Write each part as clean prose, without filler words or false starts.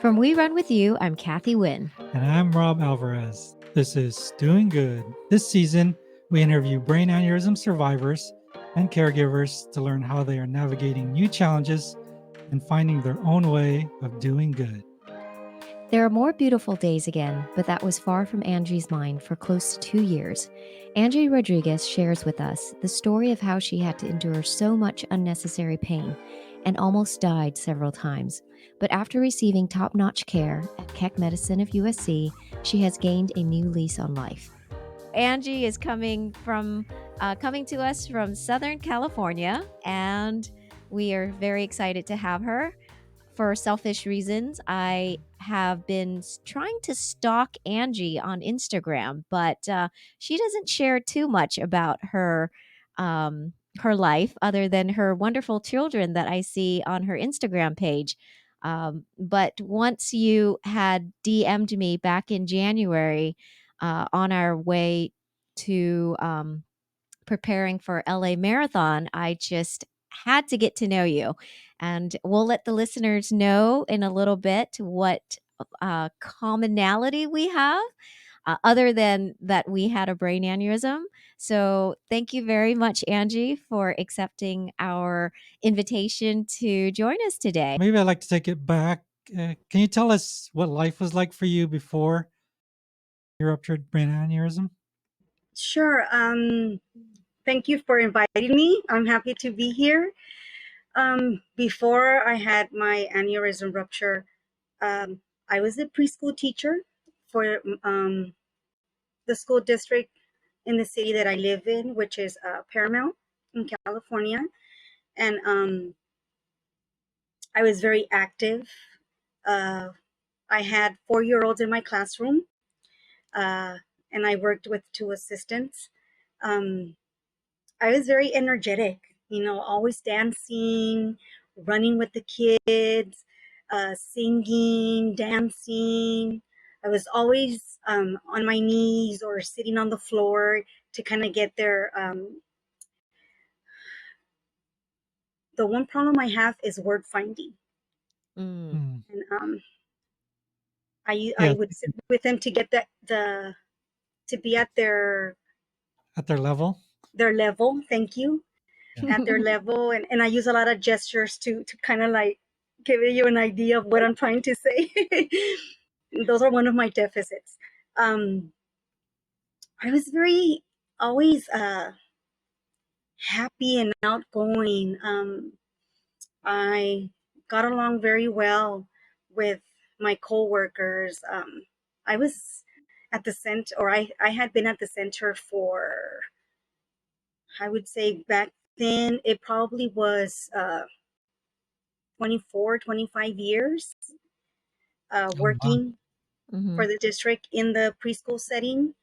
From We Run With You, I'm Kathy Wynn. And I'm Rob Alvarez. This is Doing Good. This season, we interview brain aneurysm survivors and caregivers to learn how they are navigating new challenges and finding their own way of doing good. There are more beautiful days again, but that was far from Angie's mind for close to 2 years. Angie Rodriguez shares with us the story of how she had to endure so much unnecessary pain and almost died several times. But after receiving top-notch care at Keck Medicine of USC, she has gained a new lease on life. Angie is coming to us from Southern California, and we are very excited to have her. For selfish reasons, I have been trying to stalk Angie on Instagram, but she doesn't share too much about her life other than her wonderful children that I see on her Instagram page. But once you had DM'd me back in January on our way to preparing for LA Marathon, I just had to get to know you. And we'll let the listeners know in a little bit what commonality we have, other than that we had a brain aneurysm. So thank you very much, Angie, for accepting our invitation to join us today. Maybe I'd like to take it back. Can you tell us what life was like for you before your ruptured brain aneurysm? Sure. Thank you for inviting me. I'm happy to be here. Before I had my aneurysm rupture, I was a preschool teacher for the school district in the city that I live in, which is Paramount in California. And I was very active. I had 4-year-olds in my classroom, and I worked with 2 assistants. I was very energetic, always dancing, running with the kids, singing, dancing. I was always on my knees or sitting on the floor to kind of get their. The one problem I have is word finding, Mm. and I Yeah, would sit with them to get to be at their at their level. level. Thank you. Yeah. At their level, and I use a lot of gestures to kind of like give you an idea of what I'm trying to say. Those are one of my deficits. I was very always happy and outgoing. I got along very well with my coworkers. I was at the center, or I had been at the center for, I would say back then, it probably was 24, 25 years Oh, wow. working Mhm. for the district in the preschool setting.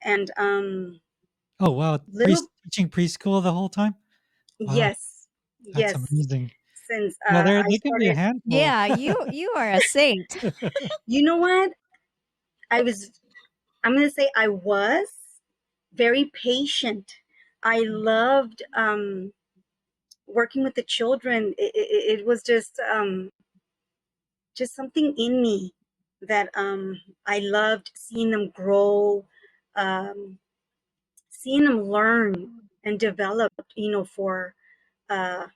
And Oh, wow. little, Teaching preschool the whole time? Wow, yes, that's yes, amazing. since Yeah, I they can be a started, handful. Yeah, you are a saint. you know what? I was, I'm going to say I was very patient. I loved working with the children. It was just something in me that I loved seeing them grow, um, seeing them learn and develop, for uh,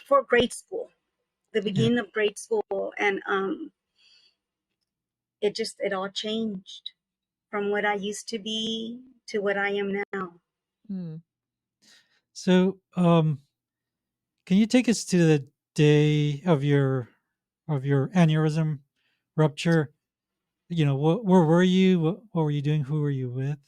for grade school, the Yeah. beginning of grade school, and it all changed from what I used to be to what I am now. Mm. So, can you take us to the day of your aneurysm rupture? Where were you? What were you doing? Who were you with?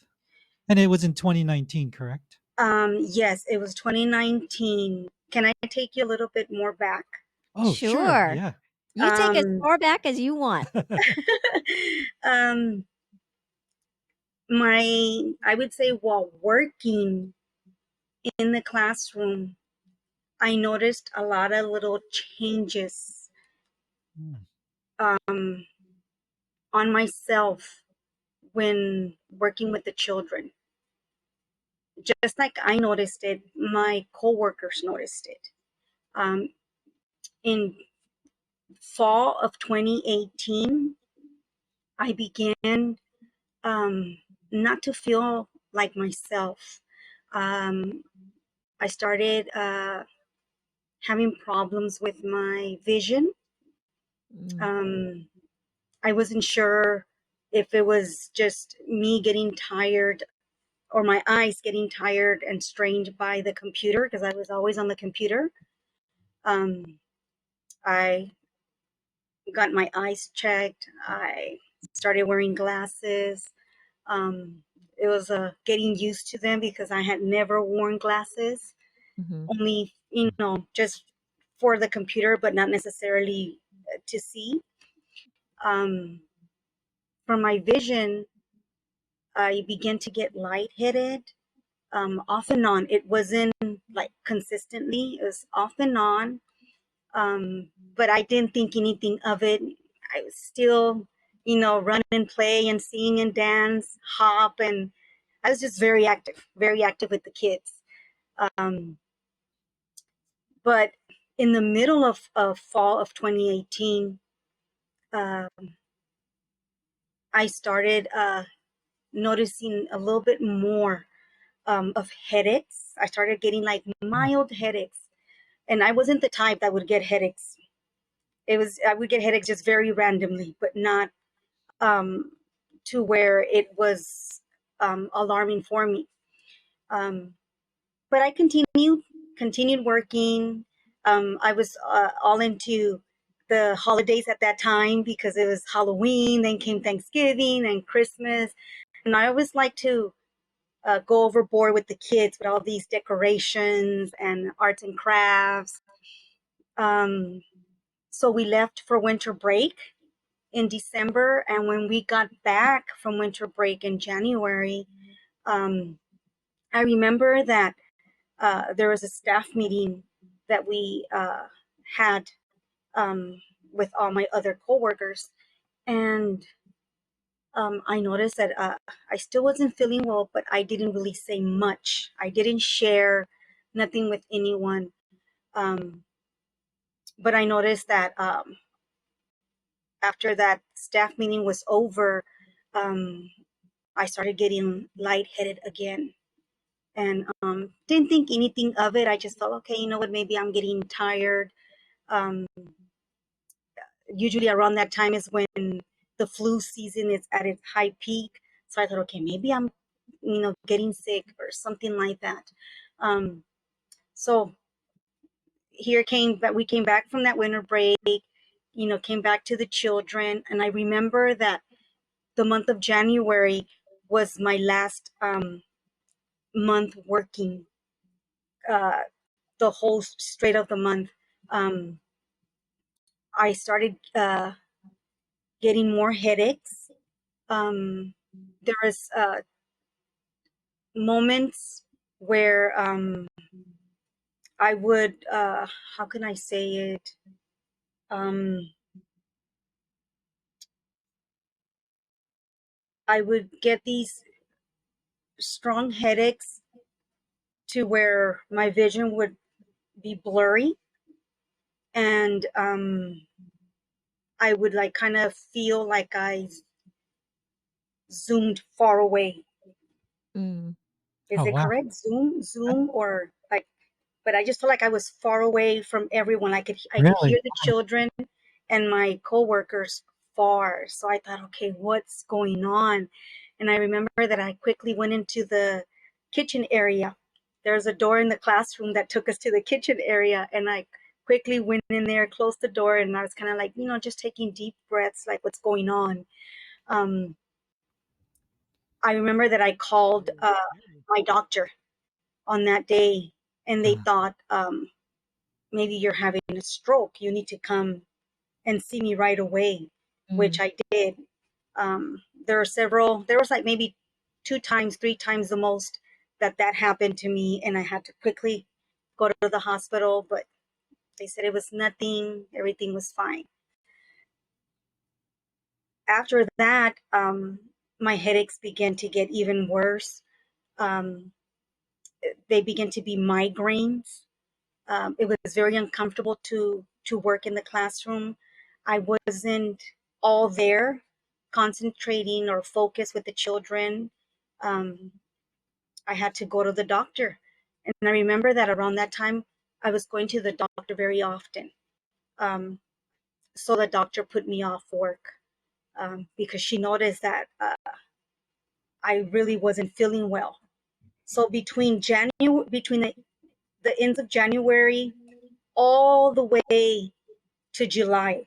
And it was in 2019, correct? Yes, it was 2019. Can I take you a little bit more back? Oh, sure. Sure. Yeah. You take as Um, far back as you want. um, I would say while working in the classroom, I noticed a lot of little changes Mm. um, on myself when working with the children. Just like I noticed it, my coworkers noticed it. Um, in fall of 2018, I began not to feel like myself. Um, I started having problems with my vision. Mm. Um, I wasn't sure if it was just me getting tired or my eyes getting tired and strained by the computer because I was always on the computer. Um, I got my eyes checked. I started wearing glasses. Um, it was getting used to them because I had never worn glasses, Mhm. only, just for the computer, but not necessarily to see. Um, for my vision, I began to get lightheaded, off and on. It wasn't like consistently, it was off and on. But I didn't think anything of it. I was still, run and play and sing and dance, hop, and I was just very active with the kids. Um, but in the middle of fall of 2018, uh, I started noticing a little bit more of headaches. I started getting like Oh, mild headaches, and I wasn't the type that would get headaches. I would get headaches just very randomly, but not um, to where it was alarming for me. Um, but I continued working. I was all into the holidays at that time because it was Halloween, then came Thanksgiving and Christmas, and I always like to go overboard with the kids with all these decorations and arts and crafts. Um, so we left for winter break in December, and when we got back from winter break in January, um, I remember that there was a staff meeting that we had um, with all my other coworkers, and I noticed that I still wasn't feeling well, but I didn't really say much. I didn't share nothing with anyone. Um, but I noticed that after that staff meeting was over, um, I started getting lightheaded again, and didn't think anything of it. I just thought, okay, you know what, maybe I'm getting tired. Um, Usually around that time is when the flu season is at its high peak. So I thought, okay, maybe I'm, getting sick or something like that. Um, so here came that we came back from that winter break, came back to the children. And I remember that the month of January was my last month working, uh, the whole straight of the month. Um, I started getting more headaches. There was moments where I would, how can I say it? Um, I would get these strong headaches to where my vision would be blurry, and I would like kind of feel like I zoomed far away. Mm. Is oh it wow. correct? Zoom, or like, but I just felt like I was far away from everyone. I could Really? hear the children and my coworkers far. So I thought, okay, what's going on? And I remember that I quickly went into the kitchen area. There's a door in the classroom that took us to the kitchen area, and I quickly went in there, closed the door, and I was kind of like, just taking deep breaths, like what's going on. Um, I remember that I called my doctor on that day, and they Uh, thought, maybe you're having a stroke. You need to come and see me right away, which Mm. I did. There was like maybe 2 times, 3 times the most that happened to me, and I had to quickly go to the hospital, but they said it was nothing, everything was fine. After that, my headaches began to get even worse. Um, they began to be migraines. It was very uncomfortable to work in the classroom. I wasn't all there concentrating or focused with the children. Um, I had to go to the doctor. And I remember that around that time, I was going to the doctor very often. Um, so the doctor put me off work because she noticed that I really wasn't feeling well. So between the ends of January all the way to July,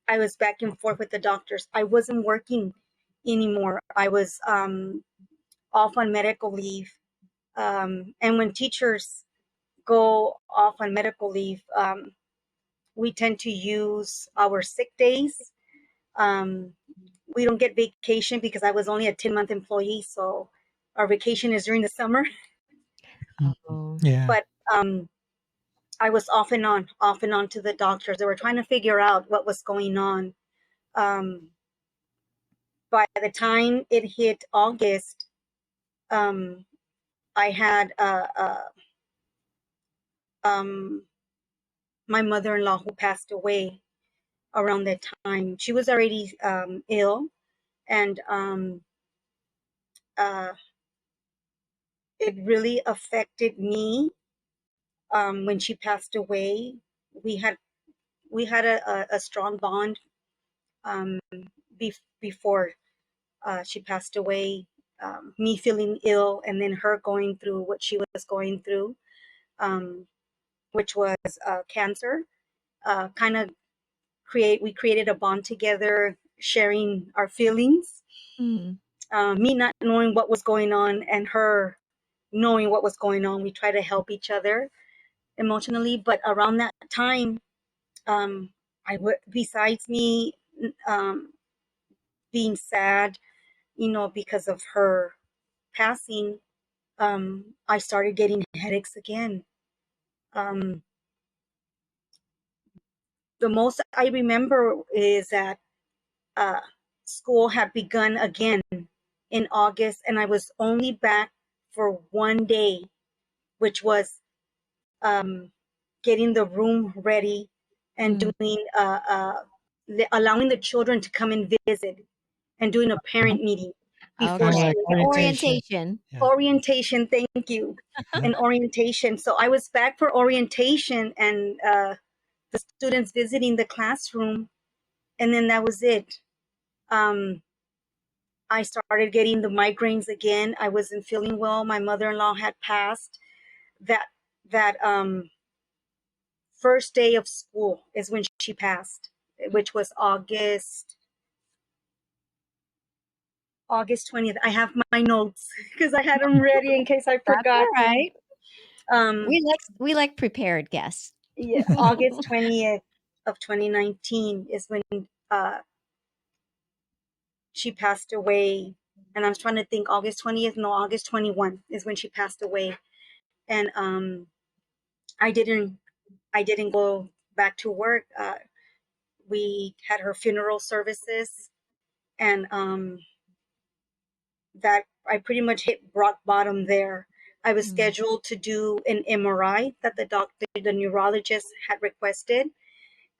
I was back and forth with the doctors. I wasn't working anymore. I was off on medical leave. And when teachers go off on medical leave, we tend to use our sick days. Um, we don't get vacation because I was only a 10-month employee. So our vacation is during the summer. Oh. Yeah. But I was off and on to the doctors. They were trying to figure out what was going on. Um, by the time it hit August, um, I had my mother-in-law who passed away around that time. She was already ill, and uh, it really affected me when she passed away. We had a strong bond um, before she passed away. Me feeling ill, and then her going through what she was going through, um, which was cancer. Kind of we created a bond together, sharing our feelings. Mm. Me not knowing what was going on, and her knowing what was going on. We try to help each other emotionally. But around that time, um, besides me um, being sad, because of her passing, I started getting headaches again. Um, the most I remember is that uh, school had begun again in August, and I was only back for one day, which was um, getting the room ready and Mm. doing allowing the children to come and visit and doing a parent meeting before Kind of Okay. like school. orientation. Orientation. Yeah. Orientation, thank you. Yeah. An orientation. So I was back for orientation, and the students visiting the classroom, and then that was it. I started getting the migraines again. I wasn't feeling well. My mother-in-law had passed. That first day of school is when she passed, which was August 20th. I have my notes because I had them ready in case I That's forgot. all right. Um, We like prepared guests. yeah, August 20th of 2019 is when she passed away. And I was trying to think, August 20th, no, August 21 is when she passed away. And I didn't go back to work. We had her funeral services, and that I pretty much hit rock bottom there. I was Mm. scheduled to do an MRI that the neurologist had requested,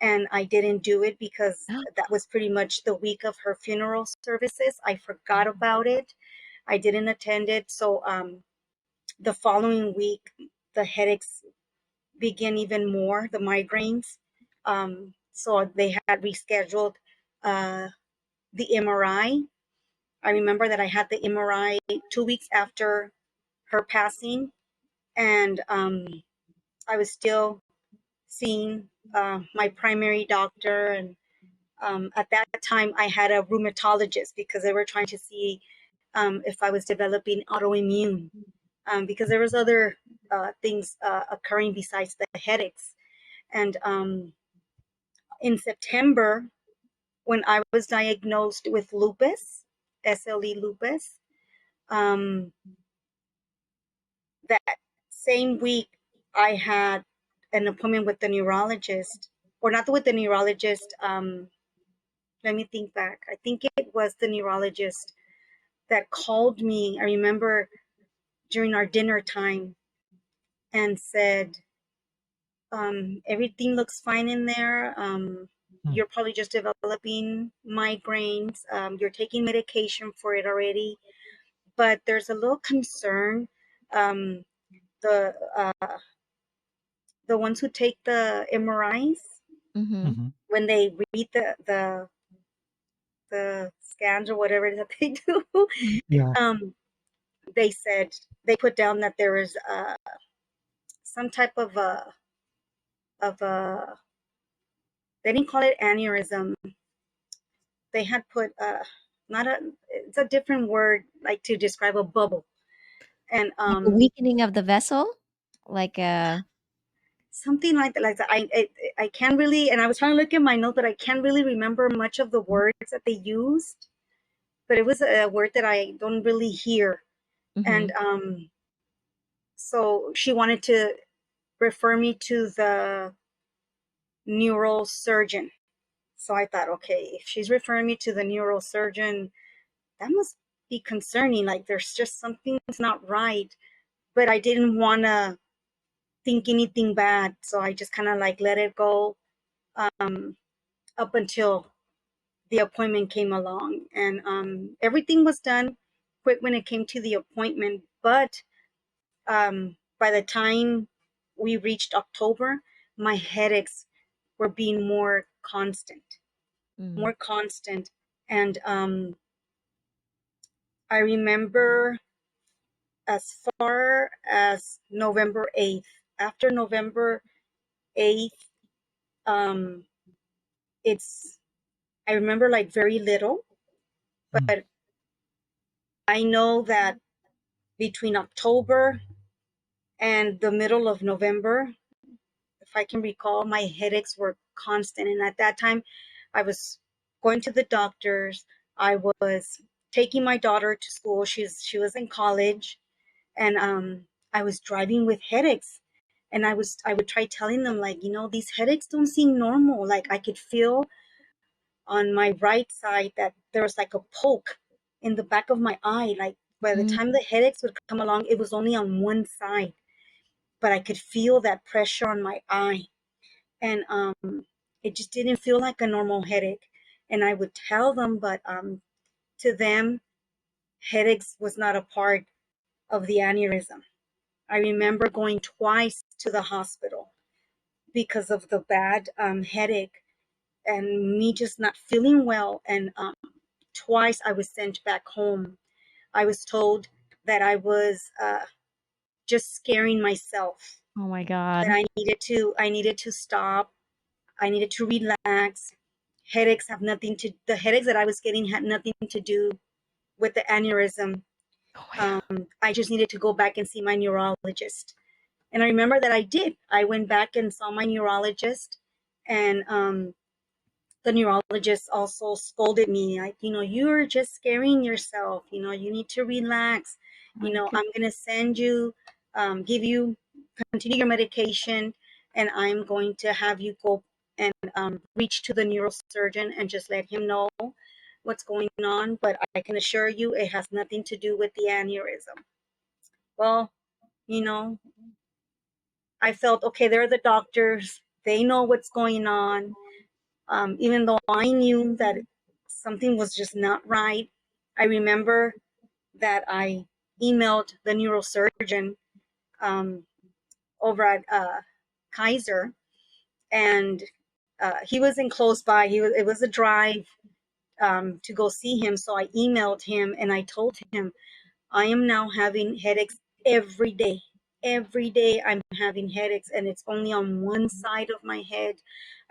and I didn't do it because that was pretty much the week of her funeral services. I forgot about it. I didn't attend it. So the following week, the headaches began even more, the migraines. So they had rescheduled uh, the MRI. I remember that I had the MRI 2 weeks after her passing, and I was still seeing my primary doctor. And at that time, I had a rheumatologist because they were trying to see if I was developing autoimmune, because there was other things occurring besides the headaches. And in September, when I was diagnosed with lupus, SLE lupus, um, that same week I had an appointment with the neurologist, or not with the neurologist. Let me think back. I think it was the neurologist that called me. I remember during our dinner time and said, everything looks fine in there. you're probably just developing migraines. You're taking medication for it already, but there's a little concern. Um, the the ones who take the MRIs, Mm-hmm. Mhm. when they read the scans or whatever it is that they do, Yeah. um, they said they put down that there is some type of a they didn't call it aneurysm. They had put not a it's a different word like to describe a bubble, and Like a weakening of the vessel, like something like that. Like that. I can't really, and I was trying to look at my notes, but I can't really remember much of the words that they used. But it was a word that I don't really hear, mm-hmm. and so she wanted to refer me to the neurosurgeon. So I thought, okay, if she's referring me to the neurosurgeon, that must be concerning. Like there's just something that's not right. But I didn't want to think anything bad, so I just kind of like let it go, um, up until the appointment came along, and everything was done quick when it came to the appointment. But by the time we reached October, my headaches were being Mm. more constant, and I remember as far as November 8th. After November 8th, um, it's I remember like very little, Mm. but I know that between October and the middle of November, if I can recall, my headaches were constant. And at that time, I was going to the doctors. I was taking my daughter to school. She was in college, and I was driving with headaches. And I would try telling them, like, these headaches don't seem normal. Like I could feel on my right side that there was like a poke in the back of my eye. Like by the time the headaches would come along, it was only on one side, but I could feel that pressure on my eye. And it just didn't feel like a normal headache. And I would tell them, but to them, headaches was not a part of the aneurysm. I remember going twice to the hospital because of the bad headache and me just not feeling well. And twice I was sent back home. I was told that I was just scaring myself, Oh my that God. I needed to stop. I needed to relax. The headaches that I was getting had nothing to do with the aneurysm. Oh my God. I just needed to go back and see my neurologist. And I remember that I did. I went back and saw my neurologist, and the neurologist also scolded me, like, you're just scaring yourself. You need to relax. Oh my God. I'm going to give you, continue your medication, and I'm going to have you go and reach to the neurosurgeon and just let him know what's going on. But I can assure you it has nothing to do with the aneurysm. Well, you know, I felt, okay, they're the doctors. They know what's going on. Even though I knew that something was just not right, I remember that I emailed the neurosurgeon um, over at Kaiser, and he was in close by. It was a drive to go see him, so I emailed him and I told him I am now having headaches every day. Every day I'm having headaches, and it's only on one side of my head.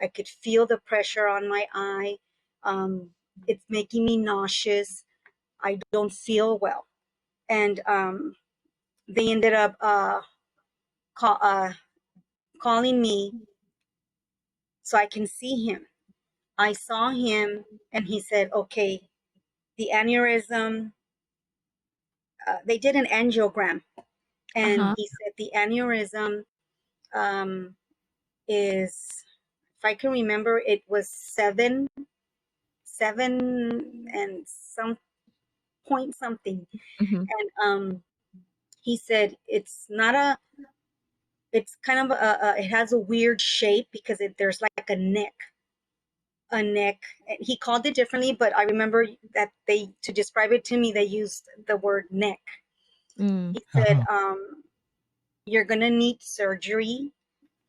I could feel the pressure on my eye. Um, it's making me nauseous. I don't feel well. And they ended up call, calling me so I can see him. I saw him, and he said, okay, the aneurysm, they did an angiogram, and Uh-huh. he said the aneurysm um, is, if I can remember, it was seven and some point something. Mm-hmm. And he said it's kind of it has a weird shape because there's like a neck. a neck. He called it differently, but I remember that to describe it to me, they used the word neck. Mm. He said, Uh-huh. you're going to need surgery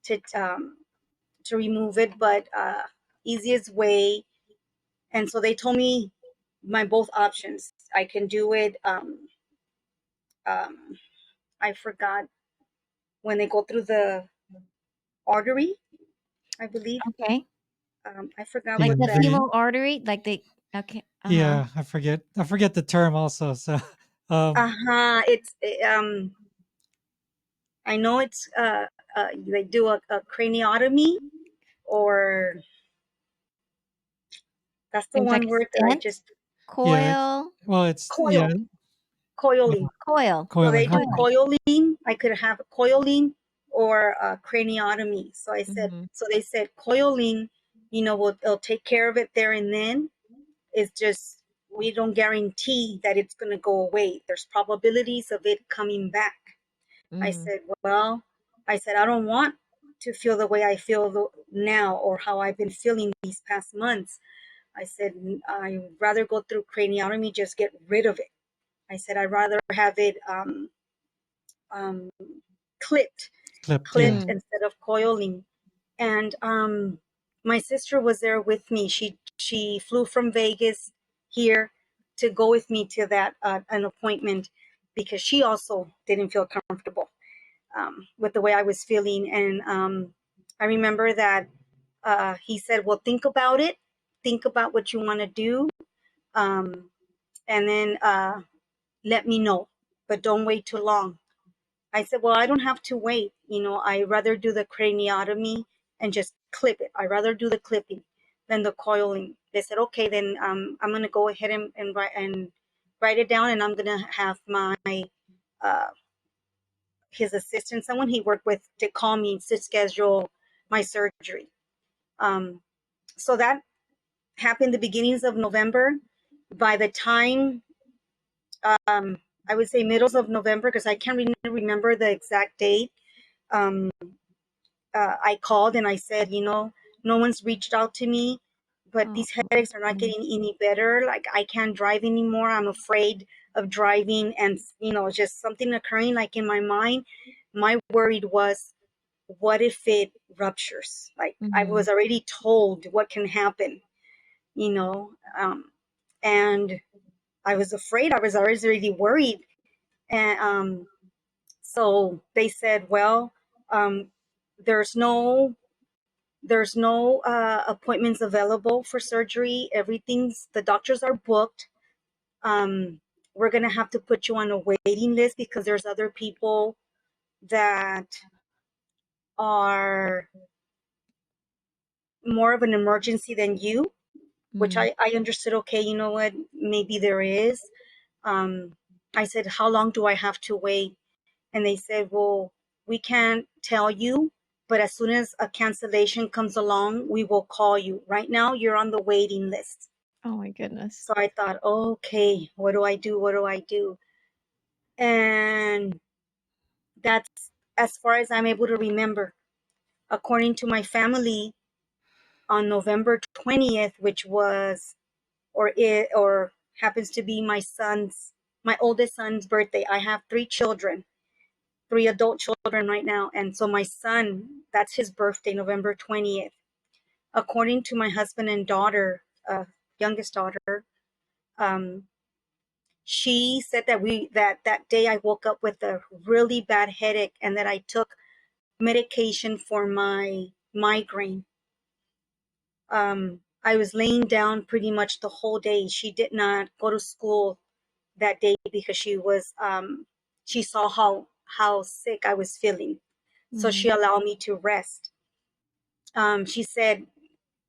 to remove it, but easiest way. And so they told me my both options. I can do it. Um, I forgot when they go through the artery, I believe. Okay. I forgot Like what Yeah, the that. femoral artery, like they. Okay. Uh-huh. yeah, I forget the term also. So, um, It's I know it's they do a craniotomy, or that's the There's like one a word that I stent, just yeah, coil, well, it's yeah, coil coiling. coil, So they coiling. do Okay, coil. coiling. I could have coiling or craniotomy. So I said, Mm-hmm. so they said coiling, it'll take care of it there and then. It's just we don't guarantee that it's going to go away. There's probabilities of it coming back. I Mm-hmm. said, well, I said I don't want to feel the way I feel now or how I've been feeling these past months. I said I'd rather go through craniotomy, just get rid of it. I said I'd rather have it um, clipped, clipped. Yeah, clipped Mm. instead of coiling. And my sister was there with me. She flew from Vegas here to go with me to that an appointment because she also didn't feel comfortable with the way I was feeling. And I remember that he said, "Well, think about it. Think about what you want to do, um, and then let me know. But don't wait too long." I said, well, I don't have to wait. I rather do the craniotomy and just clip it. I rather do the clipping than the coiling. They said, okay, then I'm going to go ahead and write it down. And I'm going to have uh, his assistant, someone he worked with, to call me to schedule my surgery. Um, so that happened the beginnings of November. By the time, I would say middles of November, because I can't really remember the exact date, um, I called and I said, no one's reached out to me, but Oh. these headaches are not getting any better. Like I can't drive anymore. I'm afraid of driving, and just something occurring like in my mind. My worried was, what if it ruptures? Like I Mm-hmm. was already told what can happen, you know, um, and I was afraid. I was already worried, and so they said, well, um, there's no appointments available for surgery. The doctors are booked. Um, we're going to have to put you on a waiting list because there's other people that are more of an emergency than you, which Mm. I understood. Okay, you know what? Maybe there is. Um, I said, how long do I have to wait? And they said, well, we can't tell you, but as soon as a cancellation comes along, we will call you. Right now, you're on the waiting list. Oh my goodness. So I thought, okay, what do I do? What do I do? And that's as far as I'm able to remember. According to my family, on November 20th, which was or happens to be my oldest son's birthday. I have three children, three adult children right now. And so my son, that's his birthday, November 20th. According to my husband and daughter, youngest daughter, um, she said that day I woke up with a really bad headache and that I took medication for my migraine. I was laying down pretty much the whole day. She did not go to school that day because she saw how sick I was feeling. So Mm. she allowed me to rest. She said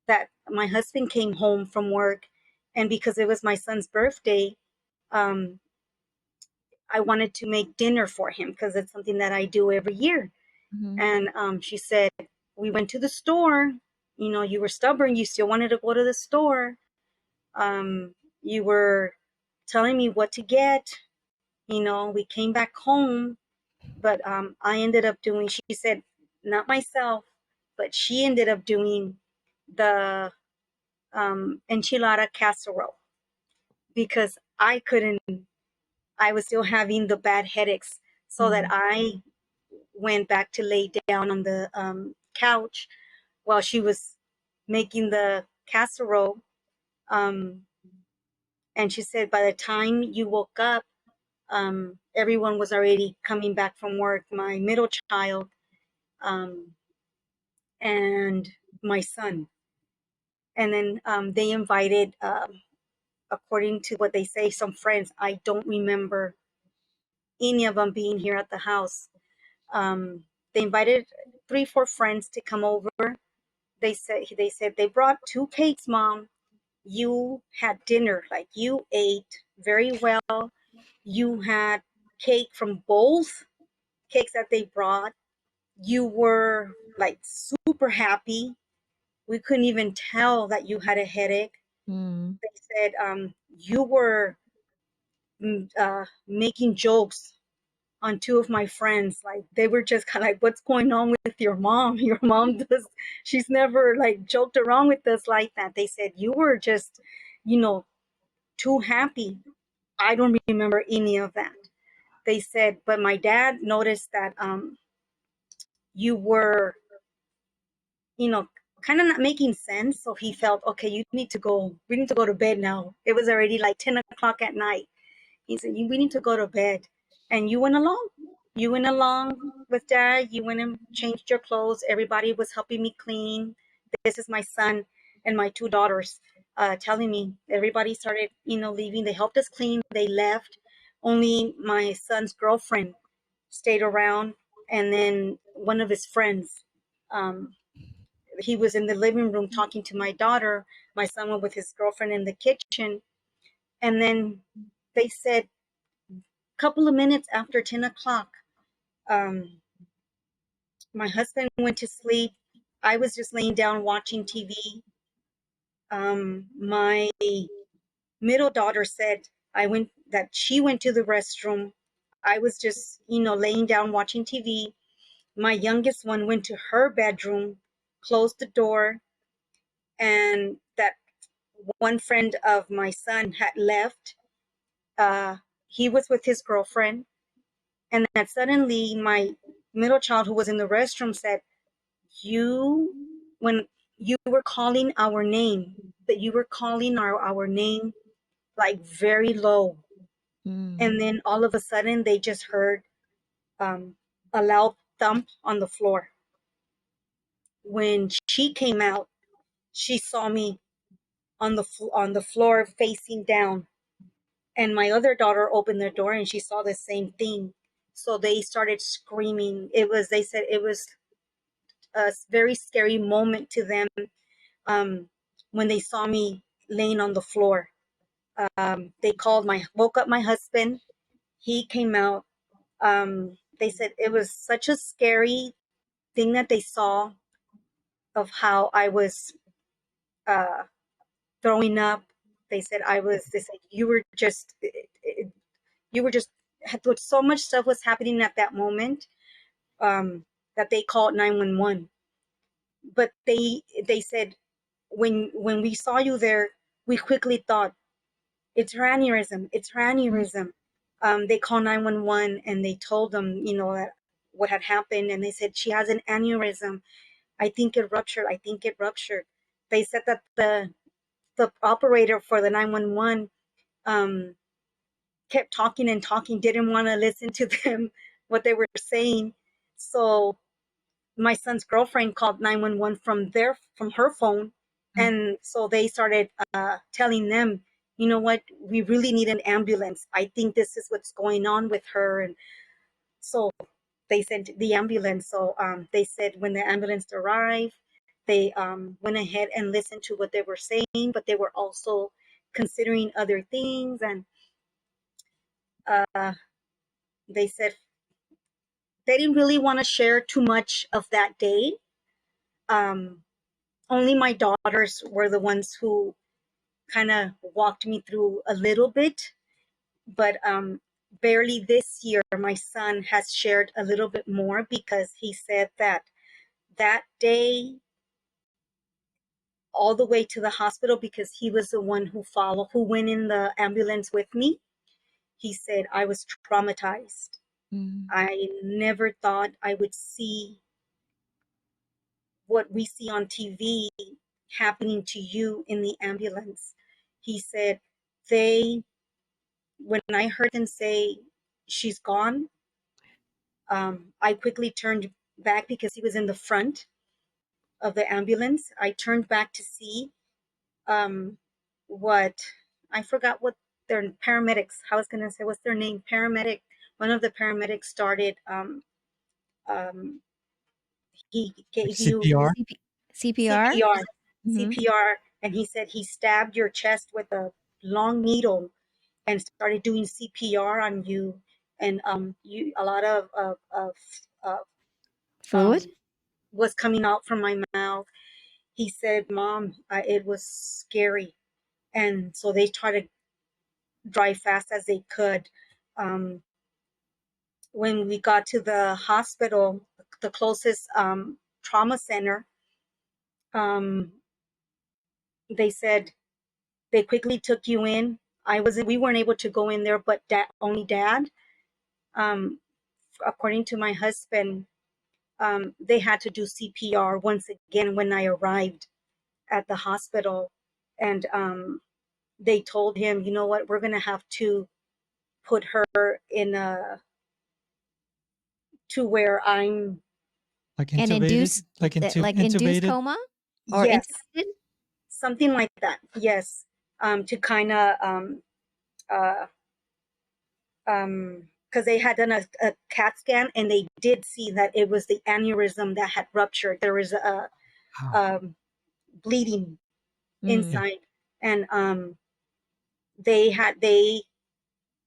that my husband came home from work, and because it was my son's birthday, um, I wanted to make dinner for him because it's something that I do every year. Mm-hmm. And she said, we went to the store. You were stubborn. You still wanted to go to the store. You were telling me what to get. We came back home, but I ended up doing, she said, not myself, but she ended up doing the enchilada casserole because I was still having the bad headaches. So that I went back to lay down on the couch while she was making the casserole. Um, and she said, by the time you woke up, everyone was already coming back from work. My middle child um, and my son. And then they invited, according to what they say, some friends. I don't remember any of them being here at the house. They invited 3, 4 friends to come over. They said they brought 2 cakes, Mom. You had dinner, like you ate very well. You had cake from both cakes that they brought. You were like super happy. We couldn't even tell that you had a headache. Mm. They said you were making jokes on 2 of my friends. Like they were just kind of like, what's going on with your mom? Your mom does, she's never like joked around with us like that. They said you were just, you know, too happy. I don't remember any of that. They said, but my dad noticed that you were, you know, kind of not making sense. So he felt, okay, we need to go to bed now. It was already like 10 o'clock at night. He said, we need to go to bed. And you went along. You went along with Dad. You went and changed your clothes. Everybody was helping me clean. This is my son and my 2 daughters telling me. Everybody started, leaving. They helped us clean. They left. Only my son's girlfriend stayed around. And then one of his friends, um, he was in the living room talking to my daughter. My son went with his girlfriend in the kitchen. And then they said, couple of minutes after 10 o'clock, um, my husband went to sleep. I was just laying down watching TV. My middle daughter said that she went to the restroom. I was just, laying down watching TV. My youngest one went to her bedroom, closed the door, and that one friend of my son had left. Uh, he was with his girlfriend. And then suddenly my middle child who was in the restroom said, when you were calling our name, that you were calling our name like very low. Mm. And then all of a sudden they just heard um, a loud thump on the floor. When she came out, she saw me on the floor facing down. And my other daughter opened the door and she saw the same thing. So they started screaming. They said it was a very scary moment to them um, when they saw me laying on the floor. They woke up my husband. He came out. They said it was such a scary thing that they saw of how I was uh, throwing up. They said, you were just, so much stuff was happening at that moment that they called 911. But they said, when we saw you there, we quickly thought, it's her aneurysm. It's her aneurysm. They called 911 and they told them, that what had happened. And they said, she has an aneurysm. I think it ruptured. I think it ruptured. They said that the operator for the 911 um, kept talking and talking, didn't want to listen to them, what they were saying. So my son's girlfriend called 911 from her phone. And so they started telling them, you know what, we really need an ambulance. I think this is what's going on with her. And so they sent the ambulance. So they said when the ambulance arrived, they went ahead and listened to what they were saying, but they were also considering other things. And uh, they said they didn't really want to share too much of that day. Um, Only my daughters were the ones who kind of walked me through a little bit, but barely this year my son has shared a little bit more because he said that day all the way to the hospital because he was the one who went in the ambulance with me. He said, I was traumatized. Mm. I never thought I would see what we see on TV happening to you in the ambulance. He said, when I heard them say, she's gone, I quickly turned back because he was in the front of the ambulance. I turned back to see um, what, I forgot what their paramedics, I was going to say, what's their name? Paramedic. One of the paramedics started, um, he Like gave you CPR. CPR? CPR, Mm-hmm. CPR, and he said he stabbed your chest with a long needle and started doing CPR on you, and you a lot of Food? was coming out from my mouth. He said, "Mom, it was scary," and so they tried to drive fast as they could. Um, when we got to the hospital, the closest trauma center, um, they said they quickly took you in. We weren't able to go in there, but only dad. Um, according to my husband, they had to do CPR once again when I arrived at the hospital. And they told him, you know what, we're going to have to put her in to where I'm, Like And intubated, induced, like like induced intubated. coma or yes, intubated? something like that. Yes. To kind of, uh, because they had done a CAT scan and they did see that it was the aneurysm that had ruptured. There was a Wow. bleeding Mm. Yeah. inside, and they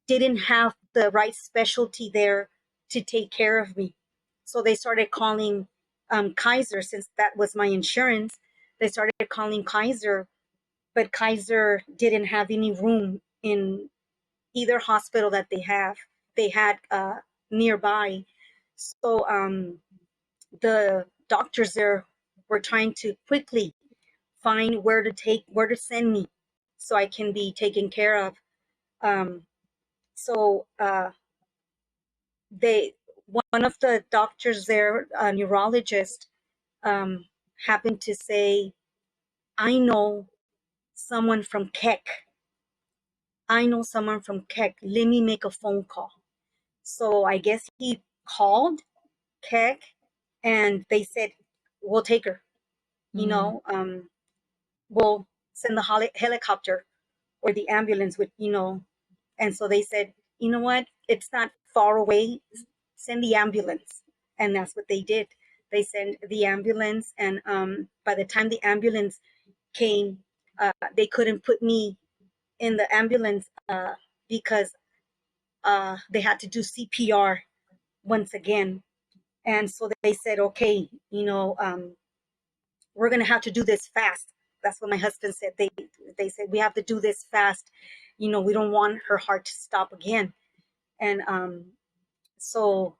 didn't have the right specialty there to take care of me, so they started calling Kaiser, since that was my insurance. They started calling Kaiser, but Kaiser didn't have any room in either hospital that they had nearby. So the doctors there were trying to quickly find where to send me so I can be taken care of. Um, so they one of the doctors there, a neurologist, um, happened to say, I know someone from Keck. I know someone from Keck. Let me make a phone call. So I guess he called Keck and they said, we'll take her. You Mm. know, we'll send the helicopter or the ambulance with, and so they said, you know what, it's not far away, send the ambulance. And that's what they did. They sent the ambulance, and by the time the ambulance came, they couldn't put me in the ambulance because they had to do CPR once again. And so they said, okay, we're going to have to do this fast. That's what my husband said. They said, we have to do this fast. We don't want her heart to stop again. And so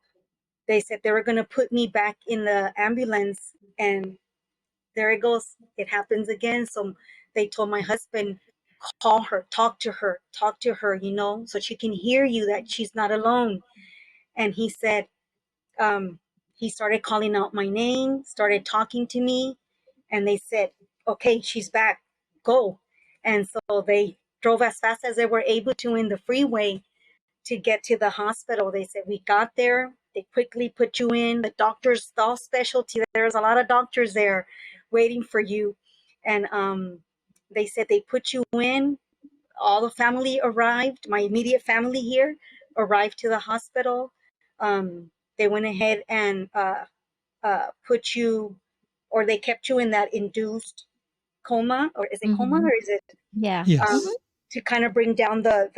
they said they were going to put me back in the ambulance. And there it goes. It happens again. So they told my husband, call her, talk to her, so she can hear you, that she's not alone. And he said, he started calling out my name, started talking to me, and they said, okay, she's back, go. And so they drove as fast as they were able to in the freeway to get to the hospital. They said, we got there, they quickly put you in. The doctors, all specialty, there's a lot of doctors there waiting for you. And they said they put you in. All the family arrived. My immediate family here arrived to the hospital. They went ahead and put you, or they kept you in that induced coma, or is it coma, Mm-hmm. or is it Yeah. um, Mm-hmm. Yes. to kind of bring down the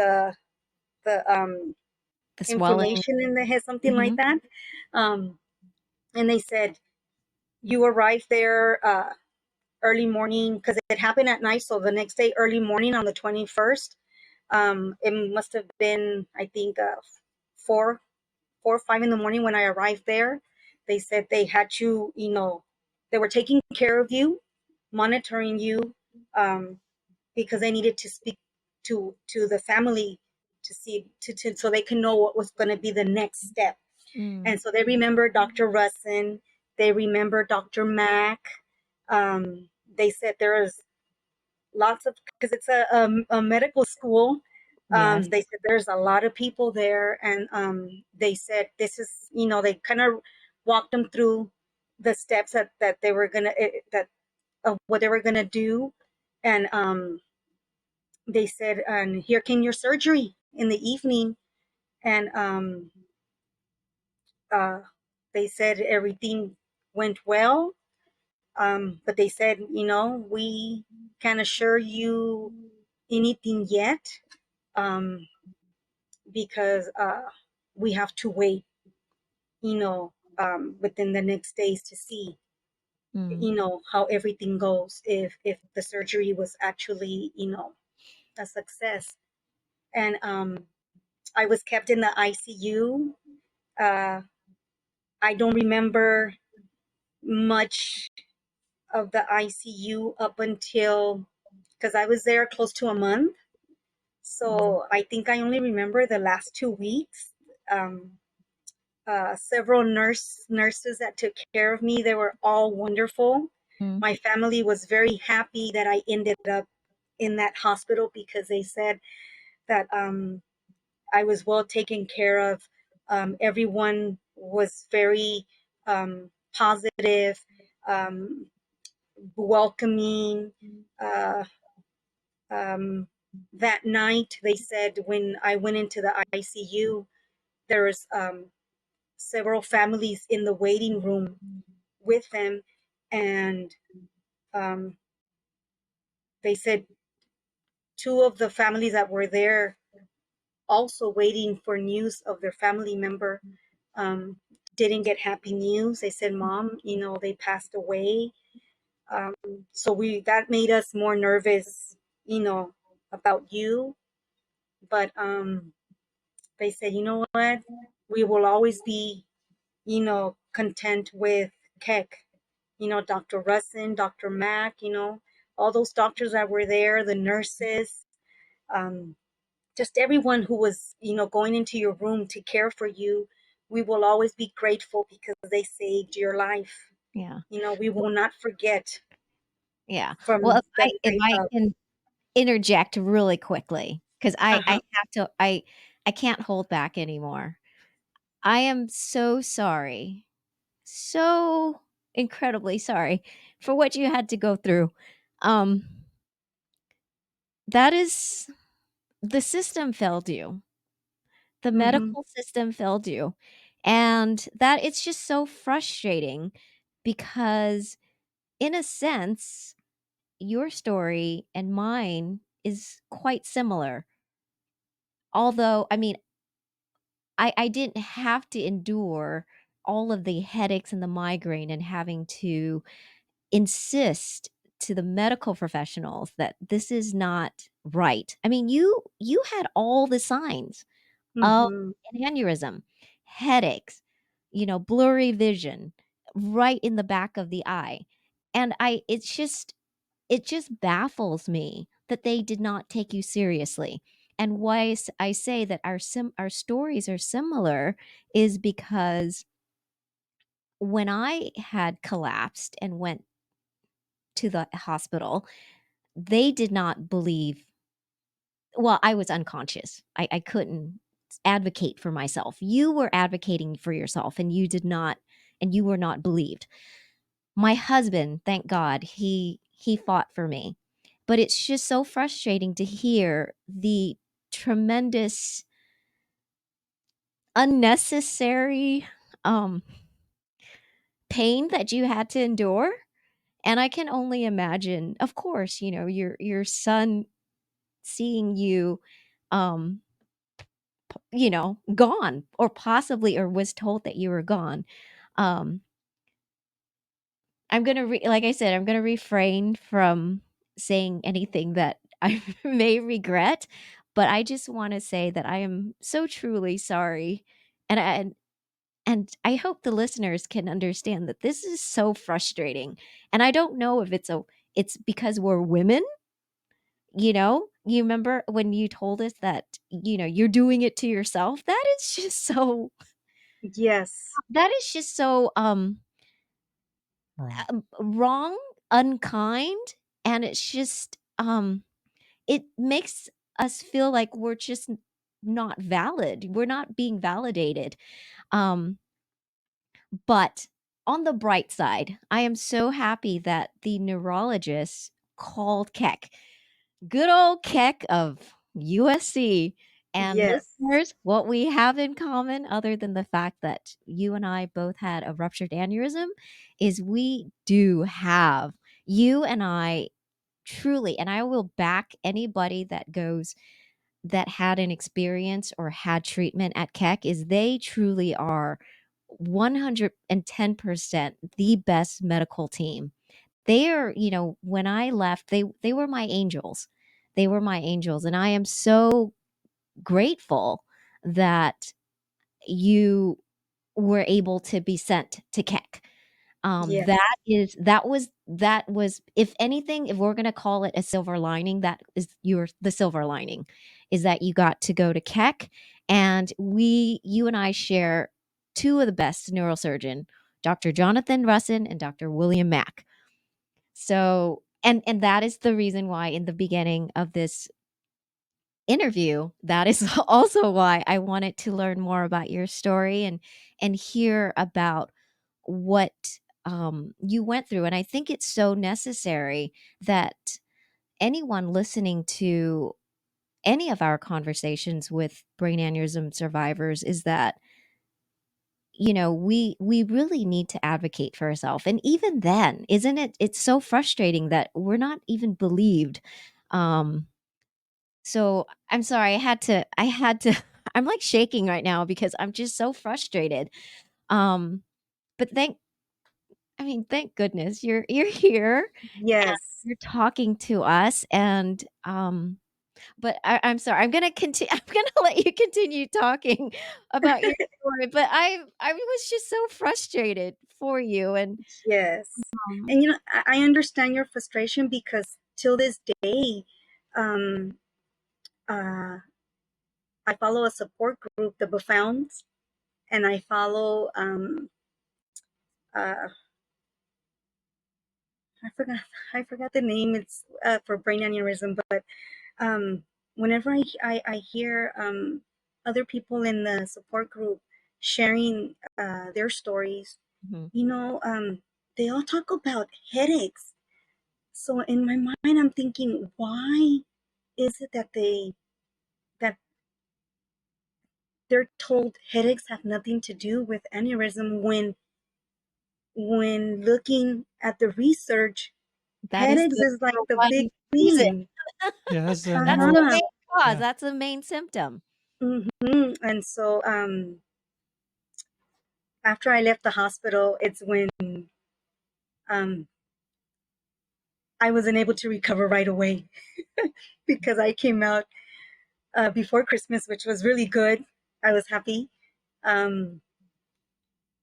The swelling. inflammation in the head, something Mm-hmm. like that. Um, and they said you arrived there early morning because it happened at night. So the next day, early morning on the 21st, it must have been, I think, 4 or 5 in the morning when I arrived there. They said they had you, they were taking care of you monitoring you, because I needed to speak to the family to see so they can know what was going to be the next step. Mm. And so they remember Dr. Russin, they remember Dr. Mack. They said there was lots of, because it's a medical school. Yes. They said there's a lot of people there, and they said this is, they kind of walked them through the steps that they were gonna that of what they were gonna do, and they said, and here came your surgery in the evening, and uh, they said everything went well, but they said, we can't assure you anything yet, um, because we have to wait, within the next days to see, Mm. how everything goes, if the surgery was actually, a success. And I was kept in the ICU. uh, I don't remember much of the ICU up until, because I was there close to a month, Mm. so I think I only remember the last 2 weeks. um, Several nurses that took care of me, they were all wonderful. Mm. My family was very happy that I ended up in that hospital, because they said that I was well taken care of. Everyone was very positive, um, welcoming. Uh, that night, they said when I went into the ICU, there was several families in the waiting room with them, and um, they said two of the families that were there, also waiting for news of their family member, um, didn't get happy news. They said, "Mom, they passed away." Um, so that made us more nervous, about you. But they said, "You know what? We will always be, content with Keck. Dr. Russin, Dr. Mack, all those doctors that were there, the nurses, um, just everyone who was, going into your room to care for you. We will always be grateful because they saved your life. Yeah. We will not forget Yeah. Well, from that if night I up." can interject really quickly, because I Uh-huh. have to, I can't hold back anymore. I am so sorry, so incredibly sorry for what you had to go through. Um, that is, the system failed you. The Mm-hmm. medical system failed you. And that it's just so frustrating because, in a sense, your story and mine is quite similar. Although, I mean, I didn't have to endure all of the headaches and the migraine and having to insist to the medical professionals that this is not right. I mean, you had all the signs of Mm-hmm. an aneurysm, headaches, blurry vision right in the back of the eye. And it just baffles me that they did not take you seriously. And why I say that our stories are similar is because when I had collapsed and went to the hospital, they did not believe. Well, I was unconscious. I couldn't advocate for myself. You were advocating for yourself, and you were not believed. My husband, thank God, he fought for me. But it's just so frustrating to hear the tremendous unnecessary um pain that you had to endure. And I can only imagine, of course, your son seeing you um gone, or possibly, or was told that you were gone. um like I said, I'm gonna refrain from saying anything that I may regret, but I just want to say that I am so truly sorry, and I hope the listeners can understand that this is so frustrating, and I don't know if it's because we're women. You remember when you told us that, you're doing it to yourself? Yes. That is just so Wrong. wrong, unkind, and it's just it makes us feel like we're just not valid. We're not being validated. Um but on the bright side, I am so happy that the neurologist called Keck, good old Keck of USC. And Yes. listeners, what we have in common, other than the fact that you and I both had a ruptured aneurysm, is we do have, you and I truly, and I will back anybody that had an experience or had treatment at Keck, is they truly are 110% the best medical team. They are, when I left, they were my angels. They were my angels, and I am so grateful that you were able to be sent to Keck. Yes. That was, if anything, if we're gonna call it a silver lining, that is the silver lining, is that you got to go to Keck, and you and I share two of the best neurosurgeon, Dr. Jonathan Russin and Dr. William Mack. So, and that is the reason why in the beginning of this interview, that is also why I wanted to learn more about your story and hear about what you went through. And I think it's so necessary that anyone listening to any of our conversations with brain aneurysm survivors is that, we really need to advocate for ourselves. And even then, isn't it, it's so frustrating that we're not even believed. um so I'm sorry, I had to I'm like shaking right now because I'm just so frustrated. But thank goodness you're here and Yes. you're talking to us. And but I'm sorry, I'm gonna continue. I'm gonna let you continue talking about your story. But I was just so frustrated for you. And Yes. um, And I understand your frustration because till this day, um, uh, I follow a support group, the Bufounds, and I follow uh, I forgot I forgot the name. It's for brain aneurysm, but um, whenever I hear other people in the support group sharing their stories, mhm, you know, they all talk about headaches. So in my mind, I'm thinking, why is it that they're told headaches have nothing to do with aneurysm when looking at the research, that is headaches the is like number the one big reason. thing. Yeah, that's the That's number. the Uh-huh. main cause. Yeah, That's the main symptom. And so after I left the hospital, it's when um, I wasn't able to recover right away because I came out before Christmas, which was really good. I was happy. Um,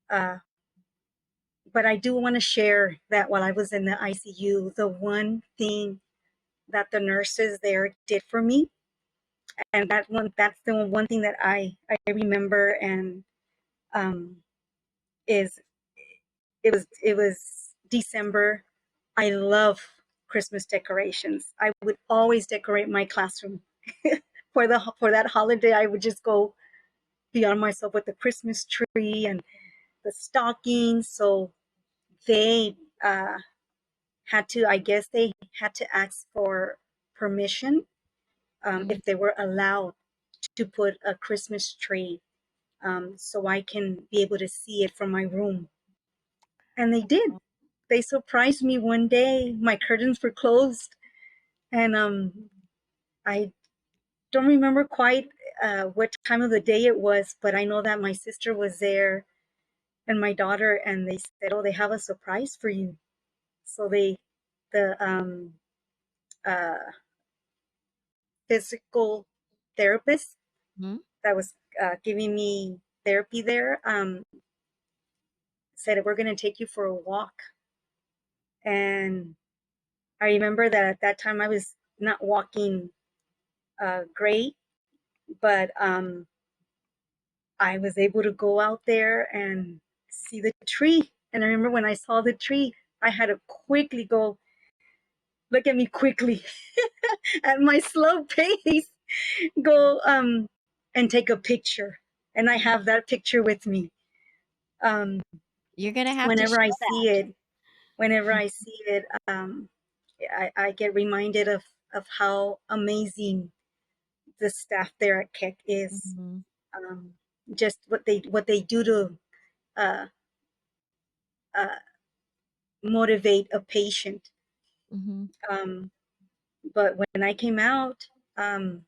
uh, but I do want to share that while I was in the ICU, the one thing that the nurses there did for me, and that's the one thing that I remember, and um, is it was December. I love Christmas decorations. I would always decorate my classroom for that holiday. I would just go beyond myself with the Christmas tree and the stockings. So they had to, I guess they had to ask for permission Mhm. if they were allowed to put a Christmas tree so I can be able to see it from my room. And they did. They surprised me one day. My curtains were closed, and I don't remember quite what time of the day it was, but I know that my sister was there and my daughter, and they said, "Oh, they have a surprise for you." So the uh, physical therapist Mhm. that was giving me therapy there said, "We're going to take you for a walk," and I remember that at that time I was not walking great, but I was able to go out there and see the tree. And I remember when I saw the tree, I had to quickly go, look at me quickly at my slow pace, go and take a picture. And I have that picture with me. Um, You're gonna have to whenever show I that. see it, whenever I see it, I get reminded of how amazing the staff there at Keck is. Mm-hmm. Um, just what they do to uh, uh, motivate a patient. Mm-hmm. Um, but when I came out, um,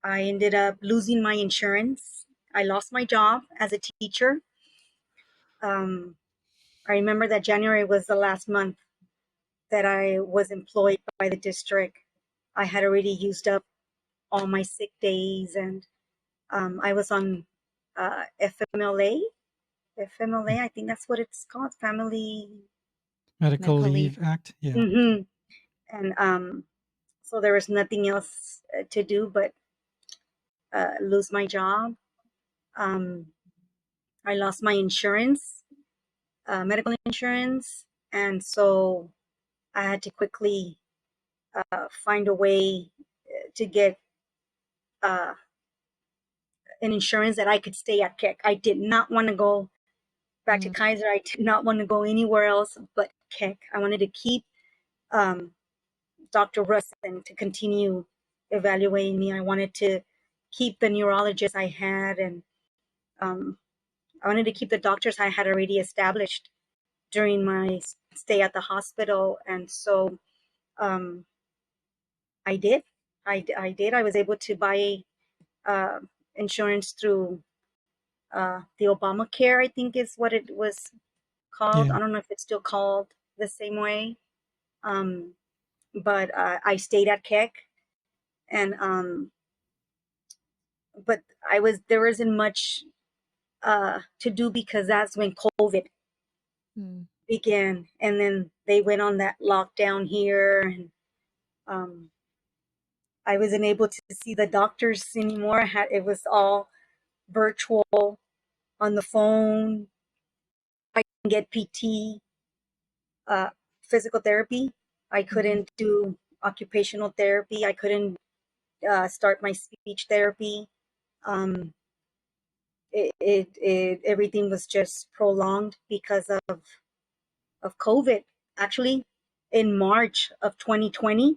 I ended up losing my insurance. I lost my job as a teacher. Um, I remember that January was the last month that I was employed by the district. I had already used up all my sick days, and I was on FMLA. FMLA, I think that's what it's called, Family. Medical Medical leave. Leave Act. Yeah. Hmm. And so there was nothing else to do but lose my job. Um, I lost my insurance, medical insurance, and so I had to quickly find a way to get uh, an insurance that I could stay at Keck. I did not want to go back to Kaiser. I did not want to go anywhere else but Keck. I wanted to keep um, Dr. Rustin to continue evaluating me. I wanted to keep the neurologist I had, and um, I wanted to keep the doctors I had already established during my stay at the hospital. And so um, I did. I did. I was able to buy uh, insurance through the Obamacare, I think is what it was called. Yeah. I don't know if it's still called the same way. Um, but I stayed at Keck, and but there wasn't much to do because that's when COVID Mm-hmm. began, and then they went on that lockdown here, and um, I wasn't able to see the doctors anymore. It was all virtual on the phone. I couldn't get PT, uh, physical therapy. I couldn't do occupational therapy. I couldn't start my speech therapy. Um, everything was just prolonged because of COVID. Actually, in March of 2020,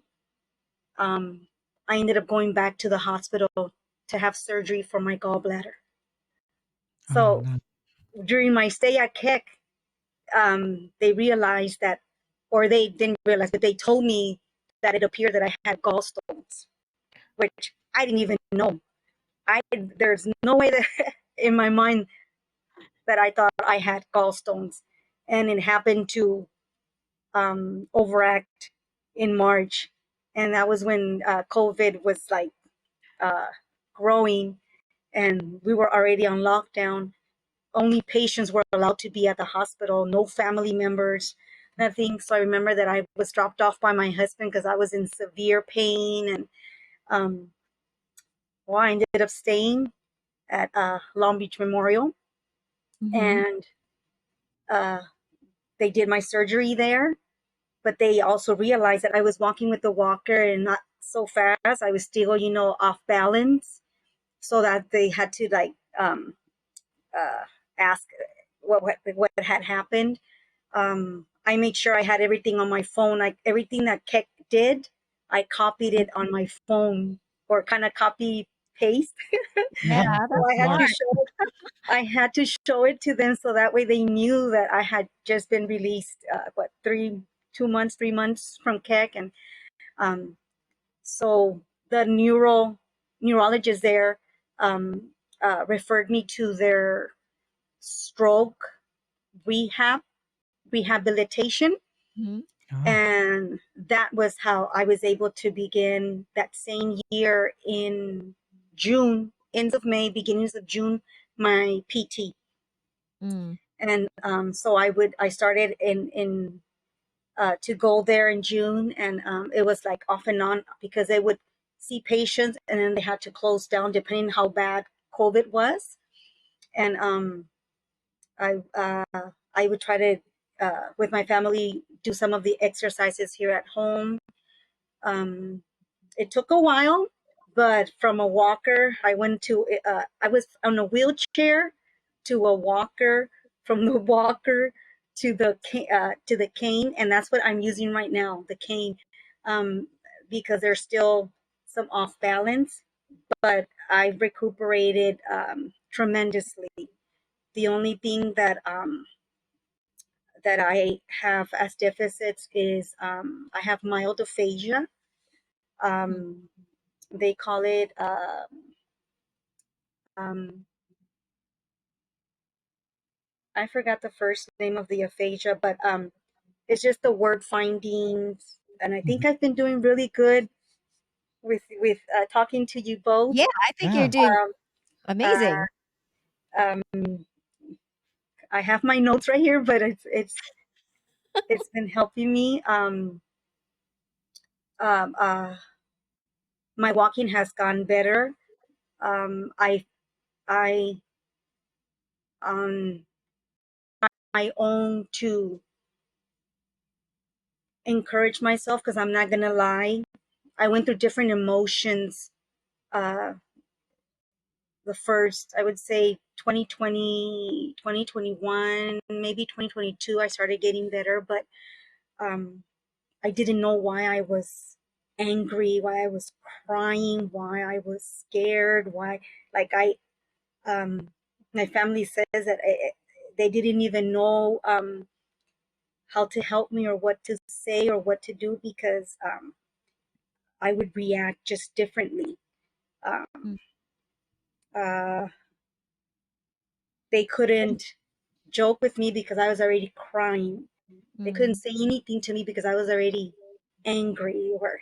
um, I ended up going back to the hospital to have surgery for my gallbladder. Oh So no. during my stay at Keck, they realized that, or they didn't realize, but they told me that it appeared that I had gallstones, which I didn't even know. There's no way that in my mind that I thought I had gallstones, and it happened to overact in March, and that was when COVID was like uh, growing, and we were already on lockdown. Only patients were allowed to be at the hospital, no family members, nothing. So I remember that I was dropped off by my husband because I was in severe pain, and um, well, I ended up staying at Long Beach Memorial, Mm-hmm. and uh, they did my surgery there. But they also realized that I was walking with the walker and not so fast. I was still, off balance, so that they had to like uh, ask what had happened. I made sure I had everything on my phone, like everything that Keck did. I copied it on my phone, or kind of copy paste. Yeah, Yeah. So That's smart. I had to show it to them so that way they knew that I had just been released. 2 months, 3 months from Keck, and um, so the neurologist there um, referred me to their stroke rehab rehabilitation, Mm-hmm. Oh. and that was how I was able to begin that same year in June, ends of May, beginnings of June, my PT. Mm. And so I started in to go there in June, and it was like off and on because they would see patients and then they had to close down depending how bad COVID was. And I would try to with my family do some of the exercises here at home. Um, it took a while, but from a walker, I was on a wheelchair to a walker, from the walker to the cane, and that's what I'm using right now, the cane, um, because there's still some off balance, but I've recuperated tremendously. The only thing that I have as deficits is I have mild aphasia. Um, they call it um, I forgot the first name of the aphasia, but it's just the word findings, and I think Mhm. I've been doing really good with talking to you both. Yeah, I think you're Yeah. doing Um, amazing. uh, um, I have my notes right here, but it's been helping me. Um, uh, my walking has gone better. I my own to encourage myself because I'm not gonna lie. I went through different emotions. Uh, the first, I would say 2020, 2021, maybe 2022, I started getting better, but um, I didn't know why I was angry, why I was crying, why I was scared, why, like um, my family says that they didn't even know how to help me or what to say or what to do because I would react just differently. Um, Mm, uh, they couldn't joke with me because I was already crying. They couldn't mm, say anything to me because I was already angry or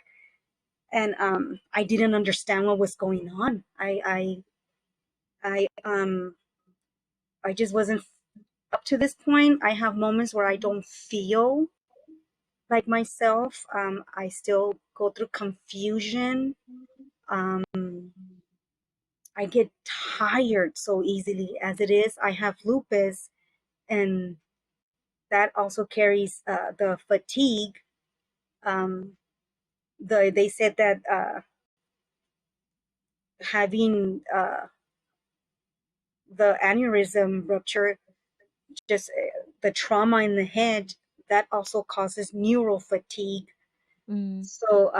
and I didn't understand what was going on. I just wasn't up to this point. I have moments where I don't feel like myself. I still go through confusion. Um, I get tired so easily as it is. I have lupus, and that also carries the fatigue. Um, they said that having the aneurysm rupture, just the trauma in the head, that also causes neural fatigue. mm. So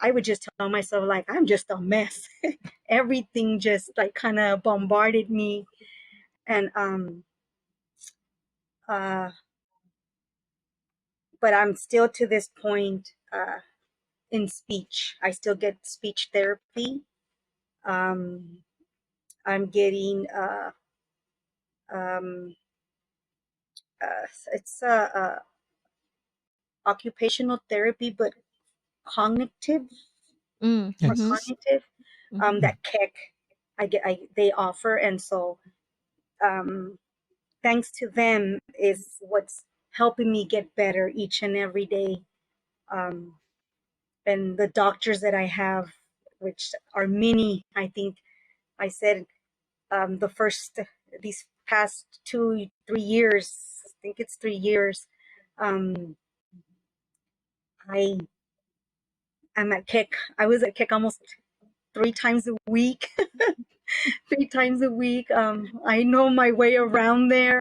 I would just tell myself like I'm just a mess. Everything just like kind of bombarded me, and uh, but I'm still to this point in speech. I still get speech therapy. Um, I'm getting um, it's occupational therapy, but cognitive Mm, for mhm, Yes. cognitive mhm. Mm. that Keck they offer, and so um, thanks to them is what's helping me get better each and every day. Um, and the doctors that I have, which are many, I think I said the first these past 2 3 years, I think it's 3 years. Um, I am at Keck. I was at Keck almost 3 times a week. 3 times a week. I know my way around there.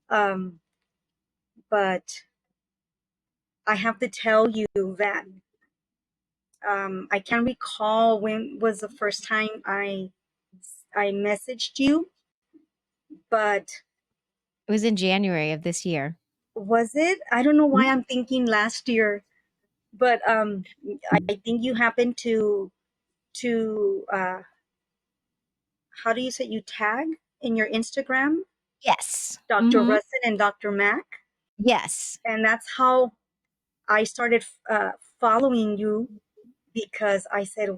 Um, but I have to tell you that I can't recall when was the first time I messaged you, but It was in January of this year. was it? I don't know why Mm. I'm thinking last year, but I think you happened to how do you say you tag in your Instagram, Yes. Dr. Mhm. Russin and Dr. Mac, Yes. and that's how I started following you because I said,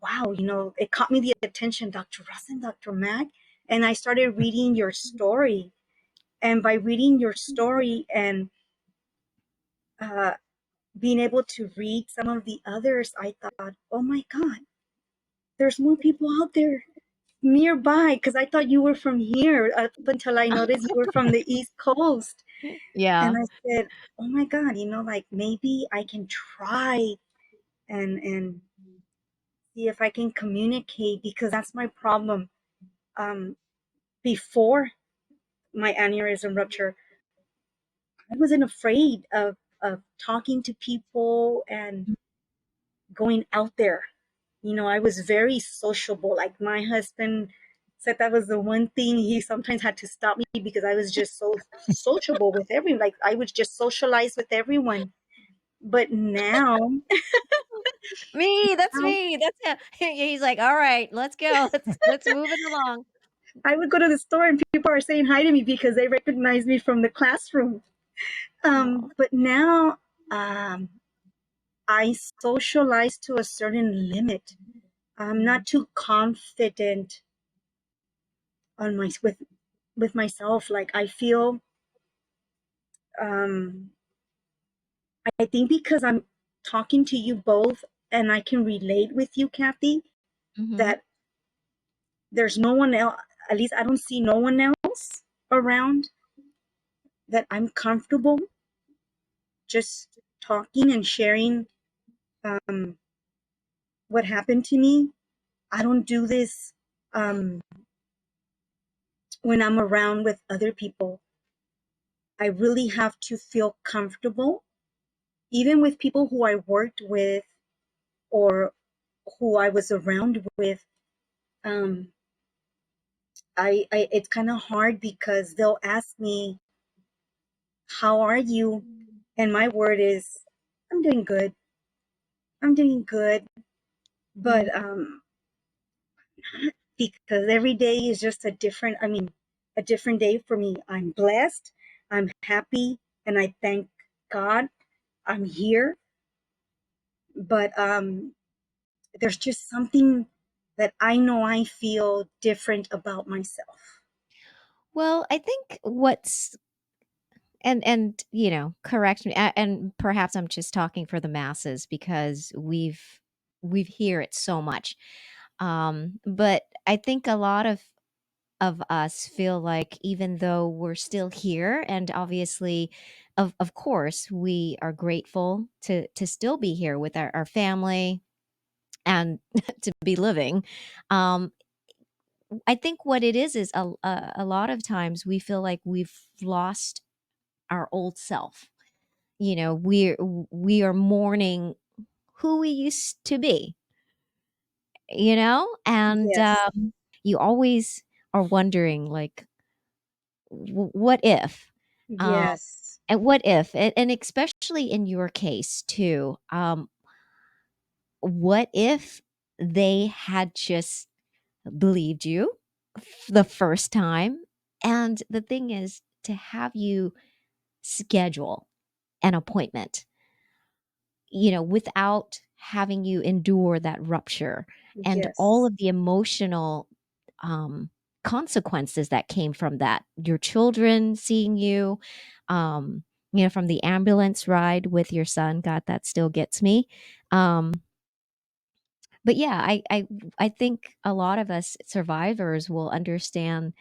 wow, it caught me the attention, Dr. Russ and Dr. Mac. And I started reading your story. And by reading your story and uh, being able to read some of the others, I thought, oh my God, there's more people out there nearby, because I thought you were from here up until I noticed you were from the East Coast. And Yeah. I said, oh my God, like maybe I can try and see if I can communicate, because that's my problem. Um, Before my aneurysm rupture, I wasn't afraid of talking to people and going out there. I was very sociable. Like my husband said that was the one thing he sometimes had to stop me, because I was just so sociable with everyone. Like I would just socialize with everyone. But now, Me, that's now me. That's him. He's like, "All right, let's go. Let's move it along." I would go to the store and people are saying hi to me because they recognize me from the classroom. Oh. But now um, I socialize to a certain limit. I'm not too confident on my with myself. Like I feel, um, I think because I'm talking to you both and I can relate with you, Kathy, Mhm. that there's no one else. At least I don't see no one else around that I'm comfortable just talking and sharing um, what happened to me. I don't do this um, when I'm around with other people. I really have to feel comfortable, even with people who I worked with or who I was around with. Um, I it's kind of hard because they'll ask me, "How are you?" And my word is, "I'm doing good. I'm doing good." Mhm. But because every day is just a different day for me. I'm blessed, I'm happy, and I thank God I'm here. But there's just something that I know I feel different about myself. Well, I think what's and correct me, and perhaps I'm just talking for the masses because we've hear it so much. But I think a lot of us feel like even though we're still here and obviously of course we are grateful to still be here with our family and to be living. um I think what it is a lot of times we feel like we've lost our old self. We are mourning who we used to be, and Yes, you always are wondering like, what if? Um, yes, and what if? And especially in your case too. What if they had just believed you the first time? And the thing is to have you schedule an appointment, without having you endure that rupture and all yes, of the emotional um, consequences that came from that. Your children seeing you, from the ambulance ride with your son. God, that still gets me. Um, but yeah, I think a lot of us survivors will understand,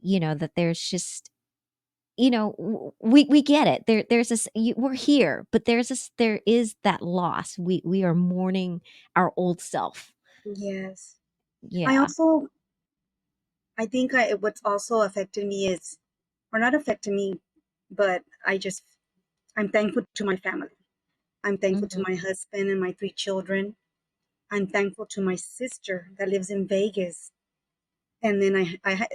that there's just we get it. There's this. We're here, but there is that loss. We are mourning our old self. yes. I Yeah. also, I think what's also affected me is, or not affected me, but I'm thankful to my family. I'm thankful to Mhm. my husband and my three children. I'm thankful to my sister that lives in Vegas. And then I had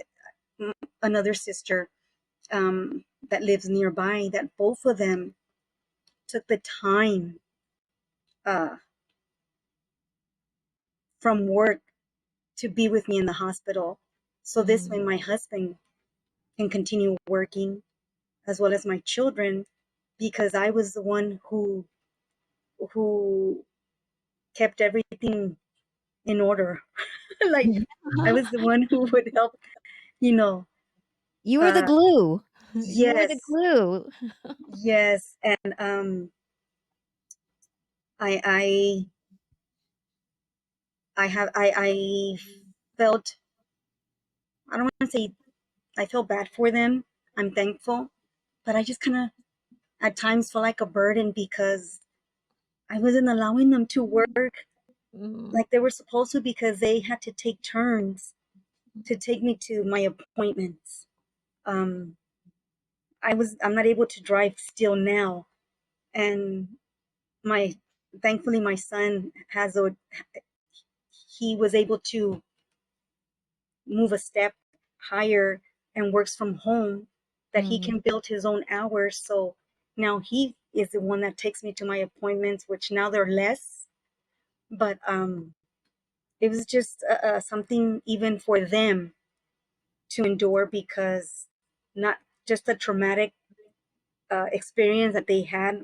another sister that lives nearby, that both of them took the time uh, from work to be with me in the hospital. So this way Mhm. my husband can continue working as well as my children, because I was the one who kept everything in order. Like I Yeah. was the one who would help, you know. You were the Uh, glue. You were the yes, glue. yes, and I I felt, I don't want to say I felt bad for them. I'm thankful, but I just kind of at times felt like a burden because I wasn't allowing them to work Mm. like they were supposed to, because they had to take turns to take me to my appointments. Um, I'm not able to drive still now, and my thankfully my son has a he was able to move a step higher and works from home, that he Mm. can build his own hours. So now he is the one that takes me to my appointments, which now they're less. But it was just something even for them to endure, because not just a traumatic experience that they had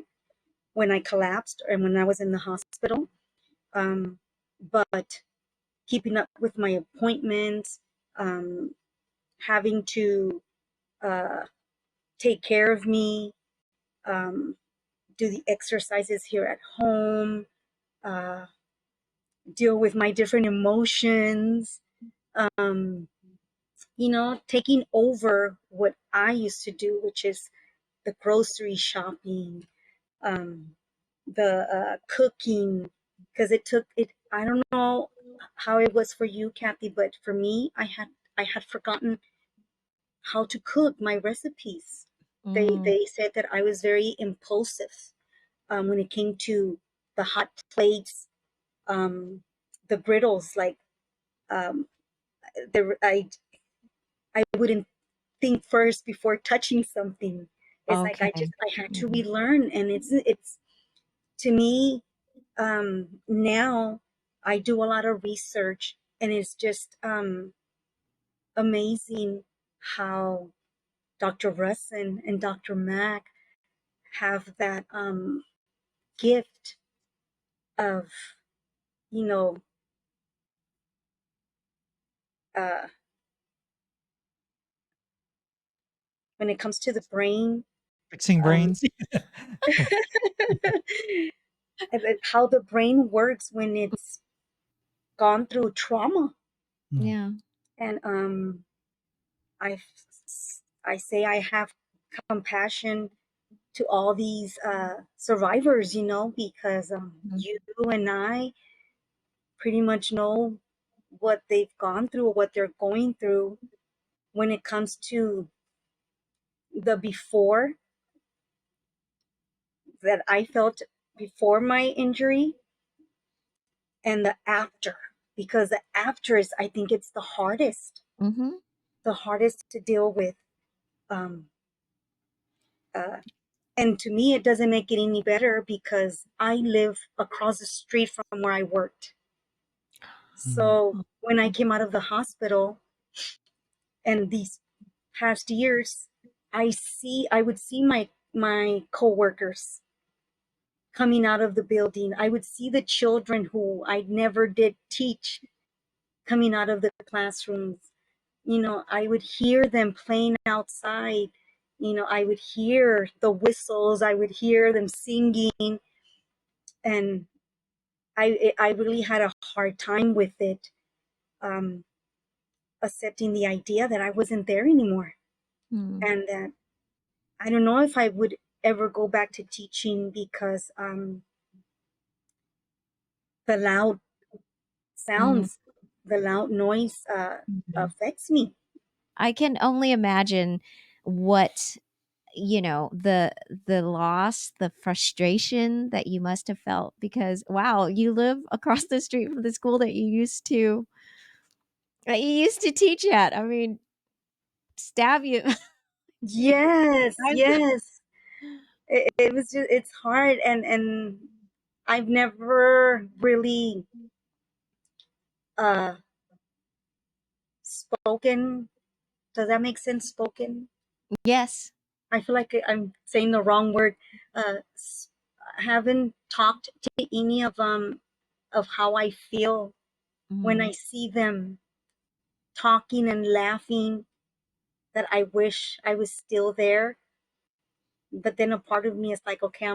when I collapsed and when I was in the hospital, um, but keeping up with my appointments, um, having to uh, take care of me, um, do the exercises here at home, uh, deal with my different emotions, um, taking over what I used to do, which is the grocery shopping, um, the cooking, because it took it. I don't know how it was for you, Kathy, but for me, I had forgotten how to cook my recipes. They Mm. they said that I was very impulsive when it came to the hot plates, um, the griddles. Like um, I wouldn't think first before touching something. It's like Okay. I had to Mhm. relearn, and it's to me, now I do a lot of research, and it's just amazing how Dr. Russin and Dr. Mack have that gift of, you know, uh, when it comes to the brain, Fixing um, brains. and how the brain works when it's gone through trauma. Mm. Yeah. And I, I say I have compassion to all these survivors, because Mhm. you and I pretty much know what they've gone through, what they're going through when it comes to the before that I felt before my injury and the after. Because the after is, I think it's Mhm. the hardest to deal with. Um, uh, and to me, it doesn't make it any better because I live across the street from where I worked. Mm. So when I came out of the hospital and these past years, I would see my coworkers coming out of the building. I would see the children who I never did teach coming out of the classrooms. I would hear them playing outside. I would hear the whistles, I would hear them singing, and I really had a hard time with it, um, accepting the idea that I wasn't there anymore, Mm. and that I don't know if I would ever go back to teaching, because the loud Mm. sounds, the loud noise Mhm. affects me. I can only imagine what, the loss, the frustration that you must have felt because wow, you live across the street from the school that you used to teach at. I mean, stab you. Yes, I'm so- yes. It was just, it's hard, and I've never really uh spoken. Does that make sense? Spoken. yes. I feel like I'm saying the wrong word. I haven't talked to any of how I feel when I Mm. see them talking and laughing, that I wish I was still there. But then a part of me is like, okay,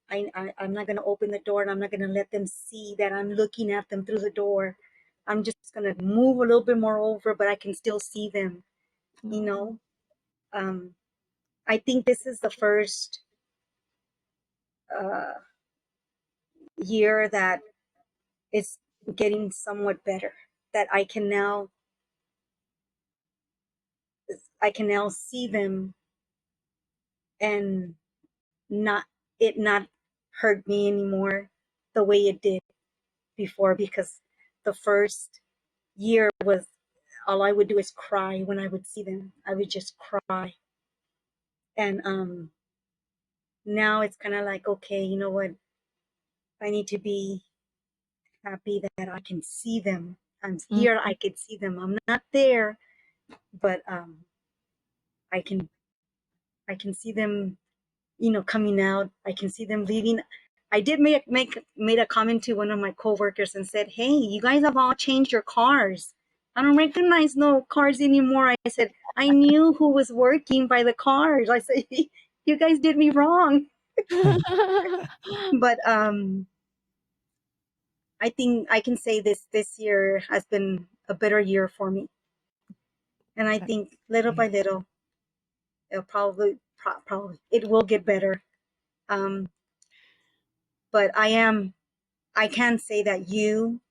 I'm not going to open the door, and I'm not going to let them see that I'm looking at them through the door. I'm just going to move a little bit more over, but I can still see them, you know. Um, I think this is the first uh, year that it's getting somewhat better. That I can now see them and not it not hurt me anymore the way it did before, because the first year was all I would do is cry when I would see them. I would just cry. And now it's kind of like, okay, you know what? I need to be happy that I can see them. I'm Mm, here, I can see them. I'm not there, but I can I can see them, coming out. I can see them leaving. I did made a comment to one of my coworkers and said, "Hey, you guys have all changed your cars. I don't recognize no cars anymore." I said, "I knew who was working by the cars." I said, "You guys did me wrong." But I think I can say this year has been a better year for me, and I That's think little by great. little, it'll probably it will get better. Um, but I can say that you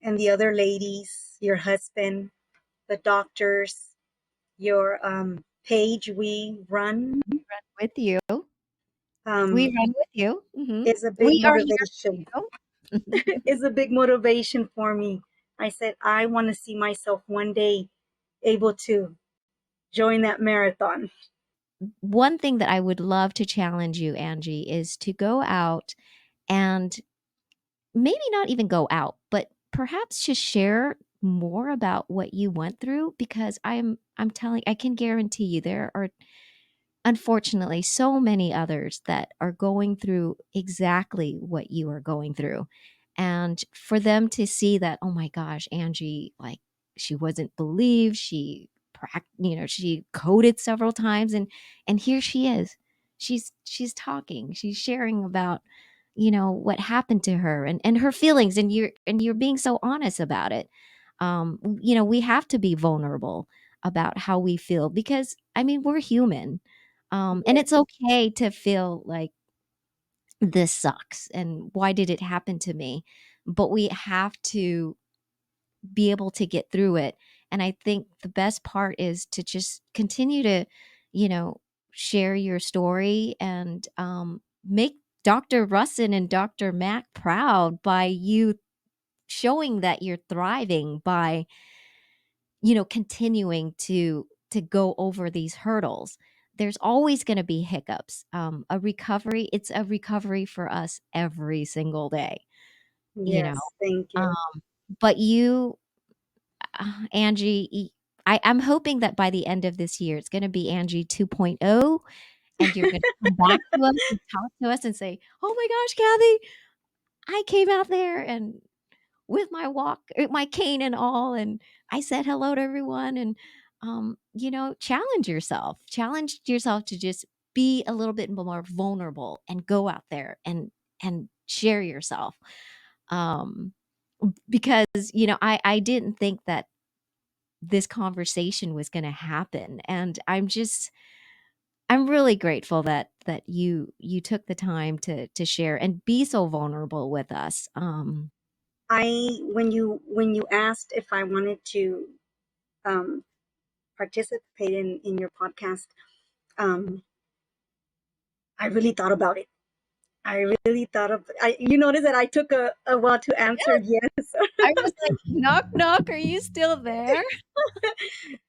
and the other ladies, your husband, the doctors, your page we run, With you. We um, run with you. Mhm. is a big We are here motivation. for you. Is a big motivation for me. I said I want to see myself one day able to join that marathon. One thing that I would love to challenge you, Angie, is to go out and maybe not even go out, but perhaps just share more about what you went through, because I can guarantee you there are unfortunately so many others that are going through exactly what you are going through. And for them to see that, oh my gosh, Angie, like, she wasn't believed, she coded several times, and here she is. She's talking, she's sharing about, what happened to her, and her feelings, and you're being so honest about it. We have to be vulnerable about how we feel, because I mean, we're human. And it's Yes, okay to feel like this sucks and why did it happen to me? But we have to be able to get through it. And I think the best part is to just continue to, you know, share your story, and make Dr. Russin and Dr. Mac proud by you showing that you're thriving by, continuing to go over these hurdles. There's always going to be hiccups. It's a recovery for us every single day, you know. yes, thank Um, you. but Angie, I'm hoping that by the end of this year, it's going to be Angie 2.0, and you're going to come back to us and talk to us and say, "Oh my gosh, Kathy, I came out there and with my cane and all, and I said hello to everyone." And challenge yourself to just be a little bit more vulnerable and go out there and share yourself. Um, because I didn't think that this conversation was going to happen, and I'm really grateful that you took the time to share and be so vulnerable with us. When you asked if I wanted to um, participate in your podcast, um, I really thought about it. I really thought of. You notice that I took a while to answer yes. I was like, "Knock, knock, are you still there?"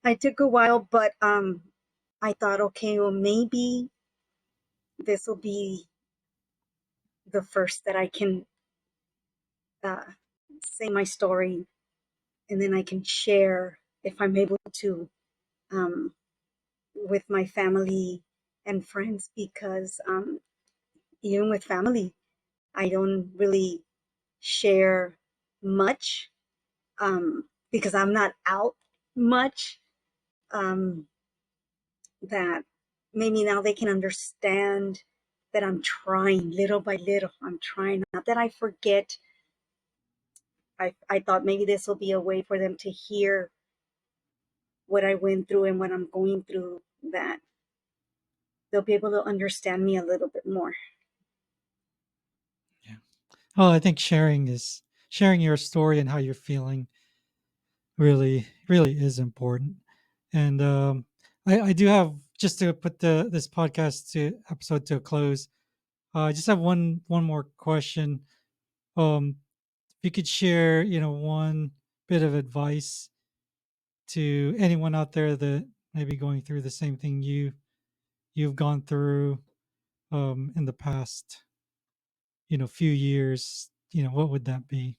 I took a while, but I thought, okay, well, maybe this will be the first that I can uh, say my story, and then I can share if I'm able to um, with my family and friends, because even with family, I don't really share much, because I'm not out much. Um, that maybe now they can understand that I'm trying little by little. I'm trying, not that I forget. I thought maybe this will be a way for them to hear what I went through and what I'm going through, that they'll be able to understand me a little bit more. Yeah. Well, I think sharing your story and how you're feeling really is important. And I do have, just to put this podcast to episode to a close. I just have one more question. If you could share, one bit of advice to anyone out there that may be going through the same thing you've gone through in the past, few years, what would that be?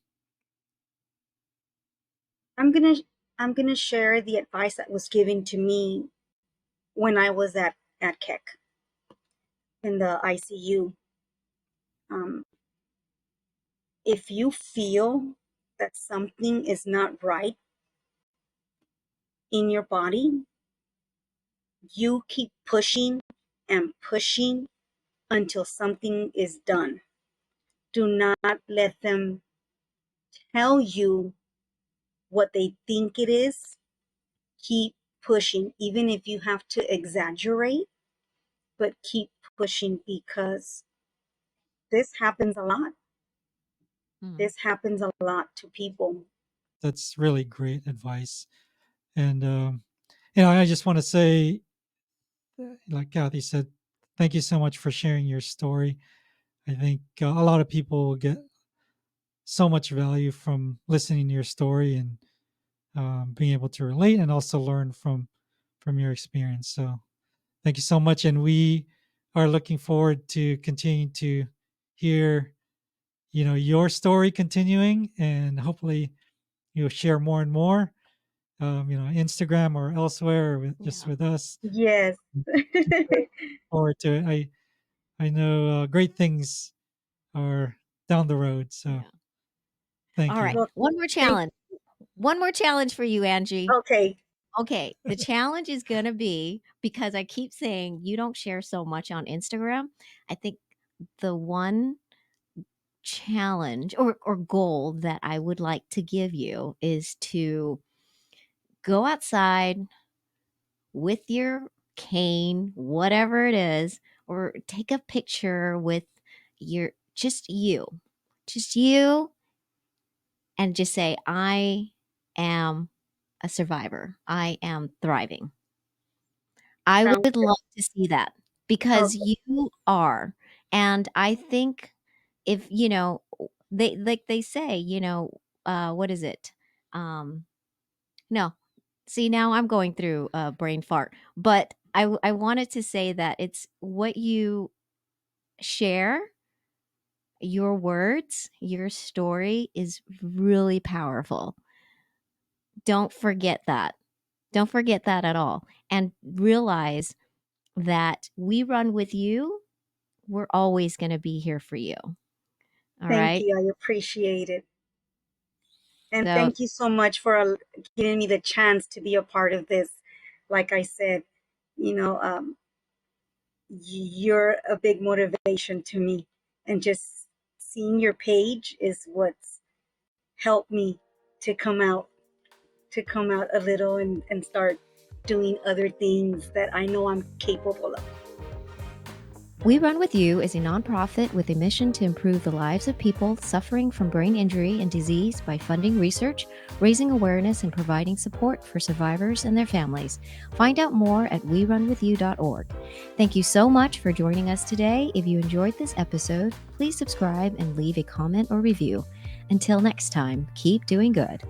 I'm gonna I'm gonna share the advice that was given to me when I was at Keck in the ICU. Um, if you feel that something is not right in your body, you keep pushing and pushing until something is done. Do not let them tell you what they think it is. Keep pushing, even if you have to exaggerate, but keep pushing, because this happens a lot. Hmm. This happens a lot to people. That's really great advice. And I just want to say, like Kathy said, thank you so much for sharing your story. I think a lot of people will get so much value from listening to your story and being able to relate and also learn from your experience. So thank you so much, and we are looking forward to continuing to hear your story continuing, and hopefully you'll share more and more, Instagram or elsewhere, or just Yeah. with us. Yes. Just look forward to it. I know great things are down the road, so Yeah. thank All right. you. Well, One more thank. challenge. One more challenge for you, Angie. Okay. Okay. The challenge is going to be, because I keep saying you don't share so much on Instagram. I think the one challenge or goal that I would like to give you is to go outside with your cane, whatever it is, or take a picture with your just you, and just say, I am a survivor. I am thriving. I Sounds would love to see that, good. because Okay. you are. And I think, if, they, like they say, what is it? Um, no, see, now I'm going through a brain fart, but I wanted to say that it's what you share, your words, your story is really powerful. Don't forget that. Don't forget that at all. And realize that we run with you. We're always going to be here for you. All Thank right. you. I appreciate it. And So thank you so much for giving me the chance to be a part of this. Like I said, you know, you're a big motivation to me. And just seeing your page is what's helped me to come out a little, and start doing other things that I know I'm capable of. We Run With You is a nonprofit with a mission to improve the lives of people suffering from brain injury and disease by funding research, raising awareness, and providing support for survivors and their families. Find out more at werunwithyou.org. Thank you so much for joining us today. If you enjoyed this episode, please subscribe and leave a comment or review. Until next time, keep doing good.